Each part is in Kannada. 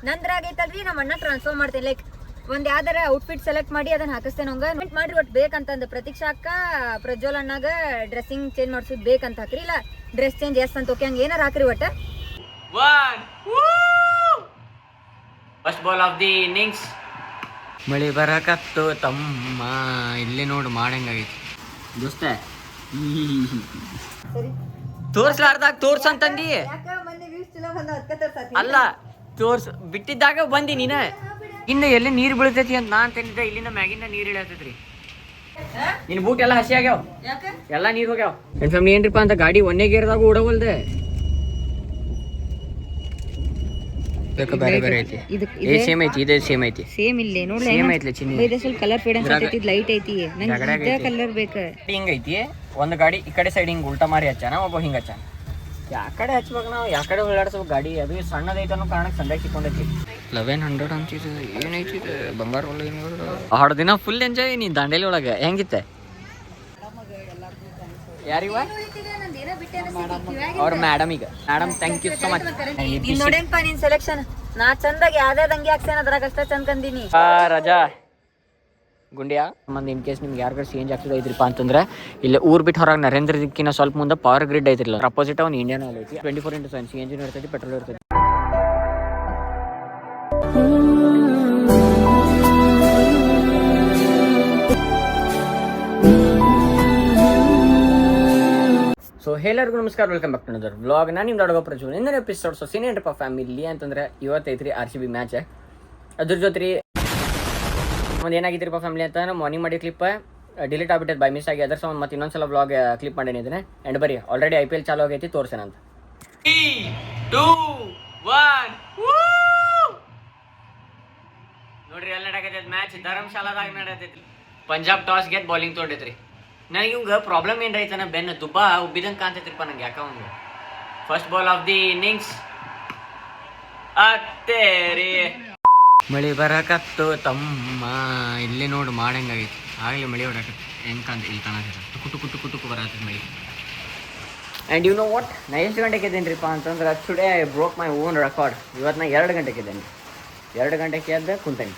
ನಂದ್ರಾಗ ಐತಲ್ರಿ ನಮ್ಮ ಅಣ್ಣ ಟ್ರಾನ್ಸ್ಫರ್ ಮಾಡ್ತೇನೆ ಲೈಕ್ ಒಂದ್ ಯಾವ್ದಾರ ಔಟ್ಫಿಟ್ ಸೆಲೆಕ್ಟ್ ಮಾಡಿ ಅದನ್ನ ಹಾಕಿಸ್ತೇನೆ ಹಂಗ ಮಾಡ್ರಿ ಒಟ್ಟು ಬೇಕಂತಂದ ಪ್ರತೀಕ್ಷಾ ಅಕ್ಕ ಪ್ರಜ್ವಲ್ ಅಣ್ಣಾಗ ಡ್ರೆಸ್ಸಿಂಗ್ ಚೇಂಜ್ ಮಾಡ್ಸೋದ್ ಬೇಕಂತ ಹಾಕ್ರಿ ಇಲ್ಲ ಡ್ರೆಸ್ ಚೇಂಜ್ ಎಸ್ ಅಂತ ಓಕೆ ಹಂಗ ಏನಾರ ಹಾಕ್ರಿ ಒಟ್ಟ first ball of the innings. ಮಳಿ ಬರಕತ್ತು ತಮ್ಮ ಇಲ್ಲಿ ನೋಡು ಮಾಡಂಗಾಗೈತಿ ದೋಸ್ತ. ತೋರ್ಸ್ಲಾರ್ದಾಗ ತೋರ್ಸಂತಂದಿ ಅಲ್ಲ ತೋರ್ಸ್ ಬಿಟ್ಟಿದ್ದಾಗ ಬಂದಿ ನೀನ. ಇನ್ನು ಎಲ್ಲಿ ನೀರು ಬೀಳ್ತೈತಿ ಅಂತ ನಾ ಅಂತಂದಿದ್ದೆ, ಇಲ್ಲಿಂದ ಮ್ಯಾಗಿಂದ ನೀರು ಇಳತೈತ್ರಿ. ನಿನ್ ಬೂಟ್ ಎಲ್ಲ ಹಸಿ ಆಗ್ಯಾವ, ಎಲ್ಲಾ ನೀರ್ ಹೋಗ್ಯಾವ. ನನ್ ಫ್ಯಾಮಿಲಿ ಏನ್ರಿಪ್ಪ ಅಂತ ಗಾಡಿ ಒಂದೇ ಗೇರ್ದಾಗ ಓಡವಲ್ದೆ ಬೇರೆ ಬೇರೆ ಐತಿ. ಇದು ಸೇಮ್ ಐತಿ, ಇದು ಸೇಮ್ ಐತಿ, ಸೇಮ್ ಇಲ್ಲೇ ನೋಡಿ ಸೇಮ್ ಐತಿ. ಚಿನ್ನಿ ಸ್ವಲ್ಪ ಕಲರ್ ಫೇಡ್ ಅನ್ಸತೈತಿ, ಲೈಟ್ ಐತಿ. ನಂಗೆ ಇದೇ ಕಲರ್ ಬೇಕು. ಹಿಂಗ ಐತಿ ಒಂದು ಗಾಡಿ ಈ ಕಡೆ ಸೈಡ್ ಹಿಂಗ್ ಉಲ್ಟಾ ಮಾರಿ ಹಚ್ಚಾನ, ಒಬ್ಬ ಹಿಂಗ ಹಚ್ಚಾನ. ಯಾ ಕಡೆ ಹಚ್ಬೇಕು ನಾವು, ಯಾ ಕಡೆ ಹೊಳ್ಳಾಡ್ಸ್ಬೇಕು ಗಾಡಿ. ಅದು ಸಣ್ಣದೈತೆ ಅನ್ನೋ ಕಾರಣಕ್ಕೆ ಸಂದಾಗ ಸಿಕ್ಕೊಂಡೈತಿ. 1100 ಅಂತಿದ್ದು ಏನೈತಿ ಇದು ಬಂಗಾರ ಒಳ್ಳೆ ಆರು ದಿನ ಫುಲ್ ಎಂಜಾಯ್. ನೀ ದಾಂಡೇಲಿ ಒಳಗೆ ಹೆಂಗಿತ್ತೆ? ಯಾರಿವ ಅವ್ರ ಮೇಡಮ್. ಈಗ madam thank you so much. ನೋಡೇನ್ಪ ನಿನ್ ಸೆಲೆಕ್ಷನ್ ನಾ ಚಂದಾಗಿ ಯಾವ್ದೇ ಅಂಗಿ ಹಾಕ್ಸೇನ ಅದ್ರಾಗ ಅಷ್ಟ ಚಂದ ಕಂದಿನಿ. ರಜಾ ಗುಂಡಿಯಾ ಮಂದಿ ಇನ್ ಕೇಸ್ ನಿಮ್ಗೆ ಯಾರಿಗಾರು ಚೇಂಜ್ ಆಗ್ತದೆ ಐತ್ರಿಪ್ಪ ಅಂತಂದ್ರೆ ಇಲ್ಲಿ ಊರ್ ಬಿಟ್ಟು ಹೊರಗೆ ನರೇಂದ್ರ ದಿಕ್ಕಿನ ಸ್ವಲ್ಪ ಮುಂದೆ ಪವರ್ ಗ್ರಿಡ್ ಐತಿಲ್ಲ, ಅಪೋಸಿಟ್ ಒಂದು ಇಂಡಿಯನ್ ಆಯಿಲ್ ಐತಿ. 24x7 CNG ಇರ್ತೈತಿ, ಪೆಟ್ರೋಲ್ ಇರ್ತೈತಿ. ಸೊ ಎಲ್ಲರಿಗೂ ನಮಸ್ಕಾರ, welcome back to another vlog. ನಾನು ನಿಮ್ಮ ದೊಡ್ಡ ಪ್ರಜ್ವಲ್. ಇಂದಿನ ಎಪಿಸೋಡ್ ಸೊ ಸಿನೇಂಟ್ರಪ್ಪ ಫ್ಯಾಮಿಲಿ ಅಂತಂದ್ರೆ ಇವತ್ತೈತ್ರಿ RCB ಮ್ಯಾಚ್. ಅದ್ರ ಜೊತೆ ರೀ ಒಂದು ಏನಾಗಿದ್ರಿಪ್ಪ ಫ್ಯಾಮಿಲಿ ಅಂತ ಮಾರ್ನಿಂಗ್ ಮಾಡಿ ಕ್ಲಿಪ್ ಡಿಲೀಟ್ ಆಗ್ಬಿಟ್ಟೈತೆ ಬೈ ಮಿಸ್ ಆಗಿ. ಅದ್ರ ಸಂಬಂಧ ಮತ್ತೆ ಇನ್ನೊಂದ್ಸಲ ವ್ಲಾಗ್ ಕ್ಲಿಪ್ ಮಾಡೇನಿ ಇದನ್ನ. ಆ್ಯಂಡ್ ಬರೀ ಆಲ್ರೆಡಿ IPL ಚಾಲು ಆಗೈತಿ, ತೋರ್ಸೇನಂತ. 3, 2, 1 ನೋಡ್ರಿ ಅಲ್ಲಿ ನಡಕತೈತಿ ಮ್ಯಾಚ್. ಧರ್ಮಶಾಲಾದಾಗ ನಡತೈತಿ. ಪಂಜಾಬ್ ಟಾಸ್ ಗೆದ್ದು ಬೌಲಿಂಗ್ ತೊಗೊಂಡೈತ್ರಿ. ನನಗೆ ಇವಂಗ ಪ್ರಾಬ್ಲಮ್ ಏನು ರೈತನ ಬೆನ್ನ ದುಬ್ಬ ಉಬ್ಬಿದಂಗೆ ಕಾಣ್ತೈತ್ರಿಪ್ಪ ನಂಗೆ. ಯಾಕ ಒಂದು first ball of the innings ಅತ್ತೇರಿ. ಮಳಿ ಬರಕತ್ತು ತಮ್ಮ ಇಲ್ಲಿ ನೋಡು ಮಾಡಂಗಾಗೈತಿ. ಆಗಲಿ ಮಳಿ ಹೊಡಕತ್ತು ಹೆಂಗೆ ಕಾಂತ ಇಲ್ಲಿ ಕಾಣಕತ್ತ ಟುಕು ಟುಕು ಟುಕು ಟುಕು ಬರತ್ತದ ಮಳಿ. ಆ್ಯಂಡ್ ಯು ನೋ ವಾಟ್, ನಾ ಎಷ್ಟು ಗಂಟೆಗೆ ಇದ್ದೇನೆ ರೀ ಅಂತಂದ್ರೆ today I broke my own record. ಇವತ್ತು ನಾ 2 ಗಂಟೆಗೆ ಇದ್ದೇನೆ. 2 ಗಂಟೆಗೆ ಎದ್ದು ಕುಂತೇನೆ.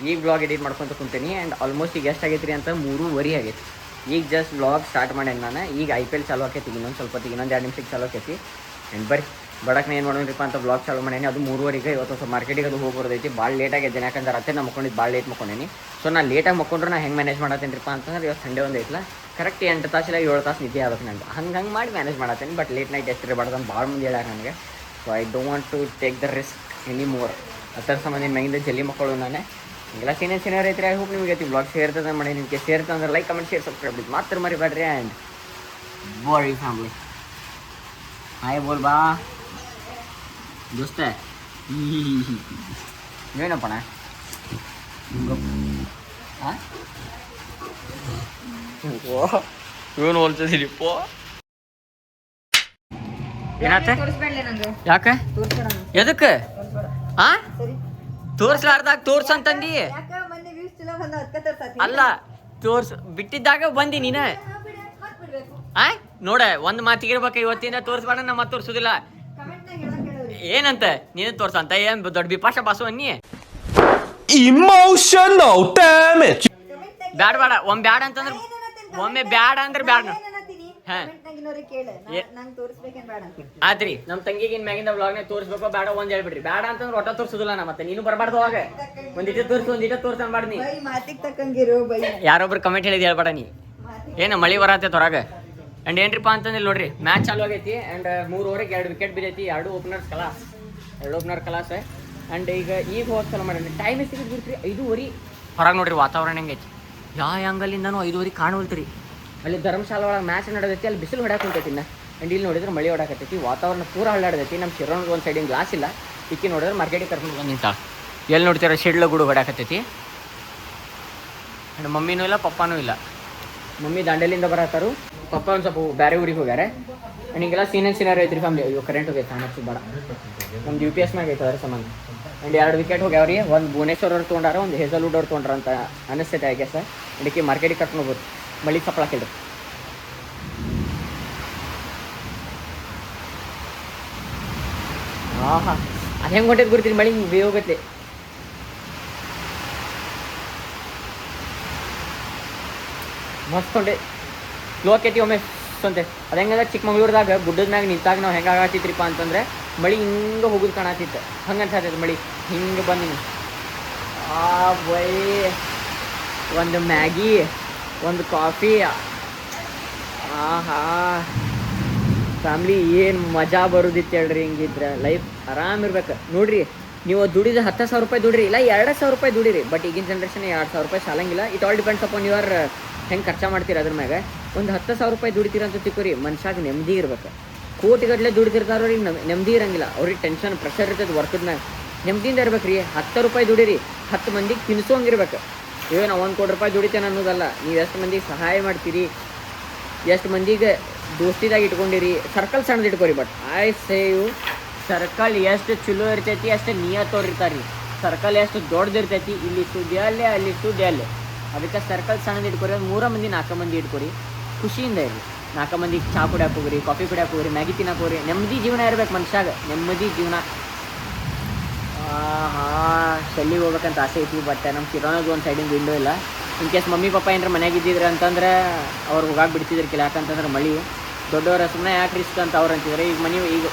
ಈಗ ಬ್ಲಾಗ್ ಎಡಿಟ್ ಮಾಡ್ಕೊತ ಕುಂತೇನಿ. ಆ್ಯಂಡ್ ಆಲ್ಮೋಸ್ಟ್ ಈಗ ಎಷ್ಟು ಆಗೈತಿ ರೀ ಅಂತ 3:30 ಆಗೈತಿ. ಈಗ ಜಸ್ಟ್ ಬ್ಲಾಗ್ ಸ್ಟಾರ್ಟ್ ಮಾಡೇನಿ ನಾನು. ಈಗ IPL ಚಾಲು ಆಕೈತಿ, ಇನ್ನೊಂದು ಸ್ವಲ್ಪ ಹೊತ್ತಿಗೆ ಇನ್ನೊಂದು 2 ನಿಮಿಷಕ್ಕೆ ಚಾಲು ಆಕೈತಿ. ಆ್ಯಂಡ್ ಬರ್ರಿ ಬಡಕ್ಕೆ ಏನು ಮಾಡೋಣ್ರಿಪ್ಪ ಅಂತ ಬ್ಲಾಗ್ ಚಾಲು ಮಾಡೇನಿ. ಅದು 3:30ಗೆ. ಇವತ್ತು ಸ್ವಲ್ಪ ಮಾರ್ಕೆಟಿಗೆ ಅದು ಹೋಗಿ ಬರೋದೈತಿ. ಭಾಳ ಲೇಟಾಗಿ ಇದ್ದೇನೆ, ಯಾಕಂದ್ರೆ ರಾತ್ರಿ ನಾ ಮಕ್ಕೊಂಡಿದ್ದು ಭಾಳ ಲೇಟ್ ಮಕ್ಕೊಂಡೇನಿ. ಸೊ ನಾನು ಲೇಟಾಗಿ ಮಕ್ಕೊಂಡ್ರೆ ನಾ ಹೆಂಗೆ ಮ್ಯಾನೇಜ್ ಮಾಡತ್ತೇನಿಪ್ಪ ಅಂತಂದ್ರೆ ಇವತ್ತು ಸಂಡೇ ಒಂದು ಐತಲ್ಲ, ಕರೆಕ್ಟ್ 8 ತಾಸು ಇಲ್ಲ 7 ತಾಸು ನಿದ್ದೆ ಆಗಬೇಕು ನಂಗೆ. ಹಂಗೆ ಮಾಡಿ ಮ್ಯಾನೇಜ್ ಮಾಡತ್ತೇನೆ. ಬಟ್ ಲೇಟ್ ನೈಟ್ ಎಷ್ಟು ಇರಬಾರ್ದು ಅಂತ ಭಾಳ ಮಂದಿ ಹೇಳ್ಯಾರ ನನಗೆ. So I don't want to take the risk any more. ಅದರ ಸಂಬಂಧ ಮ್ಯಾಗಿಂದ ಜಲ್ದಿ ಮಕ್ಕಳು ನಾನು ಎಲ್ಲ ಸೀನಿಯರ್ ಐತ್ರಿ. ಐ ಹೋಪ್ ನಿಮಗೆ ಬ್ಲಾಗ್ ಸೇರ್ತದೆ ಮಾಡಿ. ನಿಮಗೆ ಸೇರ್ತದೆ ಅಂದ್ರೆ ಲೈಕ್, ಕಮೆಂಟ್, ಶೇರ್, ಸಬ್ಸ್ಕ್ರೈಬ್ ಮಾತ್ರ ಮರಿಬೇಡ್ರಿ. ಆ್ಯಂಡ್ ಬಾರಿ ಫ್ಯಾಮಿಲಿ ಹಾಯ್ ಬೋಲ್ ಬಾ ದೋಸ್ತ. ಏನಪ್ಪಣ ಏನು ಹೋಲ್ತಿದ್ದೀರಿಪ್ಪ? ಏನಾತ? ಯಾಕೆ ಎದಕ್ಕೆ ತೋರ್ಸ್ಲಾರ್ದಾಗ ತೋರ್ಸಂತಂದಿ ಅಲ್ಲ ತೋರ್ಸ್ ಬಿಟ್ಟಿದ್ದಾಗ ಬಂದಿ ನೀನ. ನೋಡ ಒಂದ್ ಮಾತಿಗಿರ್ಬೇಕು, ಇವತ್ತಿಂದ ತೋರ್ಸ್ಬೇಡ, ನಾ ಮತ್ತೆ ತೋರ್ಸುದಿಲ್ಲ ಏನಂತ ನೀನು ತೋರ್ಸಂತ. ಏನ್ ದೊಡ್ಡ ಬಿಪಾಶ ಬಾಸು ಅನ್ನಿ. Emotional damage. ಬ್ಯಾಡ ಬೇಡ ಒಮ್ಮೆ ಬ್ಯಾಡ ಅಂತಂದ್ರೆ ಒಮ್ಮೆ ಬ್ಯಾಡ ಅಂದ್ರೆ ಬ್ಯಾಡ. ಆದ್ರಿ ನಮ್ ತಂಗಿಗೆ ಇನ್ ಮ್ಯಾಗಿಂದ ವ್ಲಾಗ್ನಾಗ ತೋರಿಸ್ಬೇಕು ಬೇಡ ಒಂದ್ ಹೇಳ್ಬಿಡ್ರಿ. ಬೇಡ ಅಂತಂದ್ರೆ ಒಟ್ಟ ತೋರ್ಸುದಿಲ್ಲ ನಾ. ಮತ್ತೆ ನೀನು ಬರಬಾರ್ದು ಅವಾಗ. ಒಂದಿಟ ತೋರ್ಸ ಅನ್ಬಾರ್ದು ನೀ. ಯಾರೊಬ್ರು ಕಮೆಂಟ್ ಹೇಳಿದ್ ಹೇಳ್ಬೇಡ ನೀ. ಏನು ಮಳಿ ಬರತ್ತೈತೆ ಹೊರಗೆ. ಅಂಡ್ ಏನ್ರಿಪ್ಪ ಅಂತಂದ್ರೆ ನೋಡ್ರಿ ಮ್ಯಾಚ್ ಚಾಲು ಆಗೈತಿ. ಅಂಡ್ 3 ಓವರಿಗೆ 2 ವಿಕೆಟ್ ಬಿದ್ದೈತಿ. 2 ಓಪನರ್ ಕಲಾಸ್. ಅಂಡ್ ಈಗ ಹೋಗಿ ಚಲೋ ಮಾಡಿ ಟೈಮ್ ಎಷ್ಟಿಗೆ ಬಿಡ್ತೀರಿ 5:30 ಹೊರಗೆ. ನೋಡ್ರಿ ವಾತಾವರಣ ಹೆಂಗೈತಿ. ಯಾವ ಆ್ಯಂಗಲಿಂದನೂ 5:30 ಕಾಣುವಲ್ತ್ರಿ. ಅಲ್ಲಿ ಧರ್ಮಶಾಲ ಒಳಗೆ ಮ್ಯಾಚ್ ನಡೆದೈತಿ, ಅಲ್ಲಿ ಬಿಸಿಲು ಹೊಡಾಕಂತೈತಿ. ಅಂಡ್ ಇಲ್ಲಿ ನೋಡಿದ್ರೆ ಮಳಿ ಹೊಡಾಕತ್ತೈತಿ. ವಾತಾವರಣ ಪೂರ ಹಳ್ಳಾಡತೈತಿ. ನಮ್ಮ ಶಿರೋಣ ಒಂದು ಸೈಡಿನ ಗ್ಲಾಸ್ ಇಲ್ಲ. ಇಕ್ಕಿ ನೋಡಿದ್ರೆ ಮಾರ್ಕೆಟಿಗೆ ಕರ್ಕೊಂಡು ಬಂದು ನಿಂತ. ಎಲ್ಲಿ ನೋಡ್ತೀರ ಶಿಡ್ಲ ಗುಡು ಹೊಡಾಕತ್ತೈತಿ. ಅಂಡ್ ಮಮ್ಮಿನೂ ಇಲ್ಲ, ಪಪ್ಪಾನೂ ಇಲ್ಲ. ಮಮ್ಮಿ ದಾಂಡೇಲಿಂದ ಬರತ್ತಾರು, ಪಪ್ಪ ಒಂದು ಸ್ವಲ್ಪ ಬೇರೆ ಊರಿಗೆ ಹೋಗ್ಯಾರೆ. ಅಂಡ್ ಹಿಂಗೆಲ್ಲ ಸೀನಿಯರ್ ಐತ್ರಿ ಫ್ಯಾಮಿಲಿ. ಅಯ್ಯೋ ಕರೆಂಟ್ ಹೋಗೈತೆ ಅನ್ನಿಸಿ ಬೇಡ. ನಮ್ದು UPS ಮ್ಯಾಗ ಐತೆ ಅದ್ರ ಸಂಬಂಧ. ಅಂಡ್ 2 ವಿಕೆಟ್ ಹೋಗ್ಯಾವ್ರಿ. ಒಂದು ಭುವನೇಶ್ವರ್ ಅವ್ರು ತೊಗೊಂಡಾರ, ಒಂದು ಹೇಸಲ್ವುಡ್ ಅವ್ರು ತೊಗೊಂಡ್ರ ಅಂತ ಅನಿಸ್ತೈತೆ ಐ ಗೆಸ್. ಅದಕ್ಕೆ ಮಾರ್ಕೆಟಿಗೆ ಕರ್ಕೊಂಡು ಹೋಗ್ಬೋದು. ಮಳಿ ಸಪ್ಲಾಕಿಲ್ರಿ. ಹಾಂ ಹೆಂಗೆ ಹೊಂಟೈತೆ ಗುರ್ತೀನಿ ಮಳೆ ಹಿಂಗೆ ಬೇಯೋಗತ್ಲೆ. ಮಸ್ತ್ ಹೊಂಟೆ ಸ್ಲೋ ಆಕೈತಿ ಒಮ್ಮೆ ಸಂತೆ. ಅದು ಹೆಂಗಂದ್ರೆ ಚಿಕ್ಕಮಂಗ್ಳೂರ್ದಾಗ ಗುಡ್ಡದ ಮ್ಯಾಗ ನಿಂತಾಗ ನಾವು ಹೆಂಗೆ ಆಗತ್ತಿತ್ರಿಪ್ಪ ಅಂತಂದ್ರೆ ಮಳೆ ಹಿಂಗೆ ಹೋಗೋದು ಕಾಣತಿತ್ತು. ಹಂಗೆ ಅನ್ಸತ್ತೈತೆ ಮಳೆ ಹಿಂಗೆ ಬಂದಿನಿ. ಬೈ ಒಂದು ಮ್ಯಾಗಿ ಒಂದು ಕಾಫಿ, ಆಹಾ ಫ್ಯಾಮ್ಲಿ ಏನು ಮಜಾ ಬರೋದಿತ್ತು ಹೇಳ್ರಿ. ಹಿಂಗಿದ್ರೆ ಲೈಫ್ ಆರಾಮಿರ್ಬೇಕು ನೋಡ್ರಿ. ನೀವು ದುಡಿದ 10,000 ರೂಪಾಯಿ ದುಡಿರಿ, ಇಲ್ಲ 2,000 ರೂಪಾಯಿ ದುಡಿರಿ. ಬಟ್ ಈಗಿನ ಜನ್ರೇಷನ್ 2,000 ರೂಪಾಯಿ ಸಾಲಂಗಿಲ್ಲ. It all depends upon your ಹೆಂಗೆ ಖರ್ಚು ಮಾಡ್ತೀರಿ ಅದ್ರ ಮ್ಯಾಗ. ಒಂದು 10,000 ರೂಪಾಯಿ ದುಡಿತೀರಂತ ತಿಕ್ಕೋರಿ, ಮನುಷ್ಯಾಗ ನೆಮ್ಮದಿ ಇರ್ಬೇಕು. ಕೋಟಿಗಟ್ಟಲೆ ದುಡಿತಿರ್ತಾರವ್ರಿಗೆ ನೆಮ್ಮದಿ ಇರಂಗಿಲ್ಲ. ಅವ್ರಿಗೆ ಟೆನ್ಷನ್ ಪ್ರೆಷರ್ ಇರ್ತದೆ ವರ್ಕದ ಮ್ಯಾಗ. ನೆಮ್ಮದಿಯಿಂದ ಇರ್ಬೇಕು ರೀ. 10 ರೂಪಾಯಿ ದುಡಿರಿ, 10 ಮಂದಿಗೆ ತಿನ್ಸೋಂಗಿರ್ಬೇಕು. ನಾವು 1 ಕೋಟಿ ರೂಪಾಯಿ ದುಡಿತೇನೆ ಅನ್ನೋದಲ್ಲ. ನೀವು ಎಷ್ಟು ಮಂದಿಗೆ ಸಹಾಯ ಮಾಡ್ತೀರಿ, ಎಷ್ಟು ಮಂದಿಗೆ ದೋಸ್ತಿದಾಗ ಇಟ್ಕೊಂಡಿರಿ. ಸರ್ಕಲ್ ಸಣ್ಣದು ಇಟ್ಕೊರಿ. But I say you circle ಎಷ್ಟು ಚಲೋ ಇರ್ತೈತಿ ಅಷ್ಟು ನಿಯತ್ತವ್ರು ಇರ್ತಾರೆ ರೀ. ಸರ್ಕಲ್ ಎಷ್ಟು ದೊಡ್ಡದು ಇರ್ತೈತಿ, ಇಲ್ಲಿ ಸುದ್ದಿ ಅಲ್ಲೇ ಅಲ್ಲಿ ಸುದ್ದಿ ಅಲ್ಲೇ. ಅದಕ್ಕೆ ಸರ್ಕಲ್ ಸಣ್ಣದು ಇಟ್ಕೊರಿ. ಒಂದು 3 ಮಂದಿ 4 ಮಂದಿ ಇಟ್ಕೊರಿ, ಖುಷಿಯಿಂದ ಇರಿ. 4 ಮಂದಿಗೆ ಚಹಾ ಕುಡಿಯಕ್ಕೆ ಹೋಗ್ರಿ, ಕಾಫಿ ಕುಡಿಯಕ್ಕೆ ಹೋಗ್ರಿ, ಮ್ಯಾಗಿ ತಿನ್ನಕ್ಕೆ ಹೋಗ್ರಿ. ನೆಮ್ಮದಿ ಜೀವನ ಇರ್ಬೇಕು ಮನುಷ್ಯಾಗ, ನೆಮ್ಮದಿ ಜೀವನ. ಶೆಲ್ಲಿಗೆ ಹೋಗ್ಬೇಕಂತ ಆಸೆ ಐತಿ. ಬಟ್ ನಮ್ಮ ಕಿರಾಣದ ಒಂದು ಸೈಡಿಂದ ವಿಂಡೋ ಇಲ್ಲ. ಇನ್ ಕೇಸ್ ಮಮ್ಮಿ ಪಪ್ಪ ಏನಾರ ಮನೆಯಾಗ ಇದ್ದಿದ್ರೆ ಅಂತಂದ್ರೆ ಅವ್ರು ಹೋಗಾಕ್ ಬಿಡ್ತಿದ್ರು ಕಿಲ್ಲ. ಯಾಕಂತಂದ್ರೆ ಮಳೆ ದೊಡ್ಡವರ ಸುಮ್ಮನೆ ಯಾಕೆ ರಿಸ್ಕ್ ಅಂತ ಅವ್ರು ಅಂತಿದ್ರೆ. ಈಗ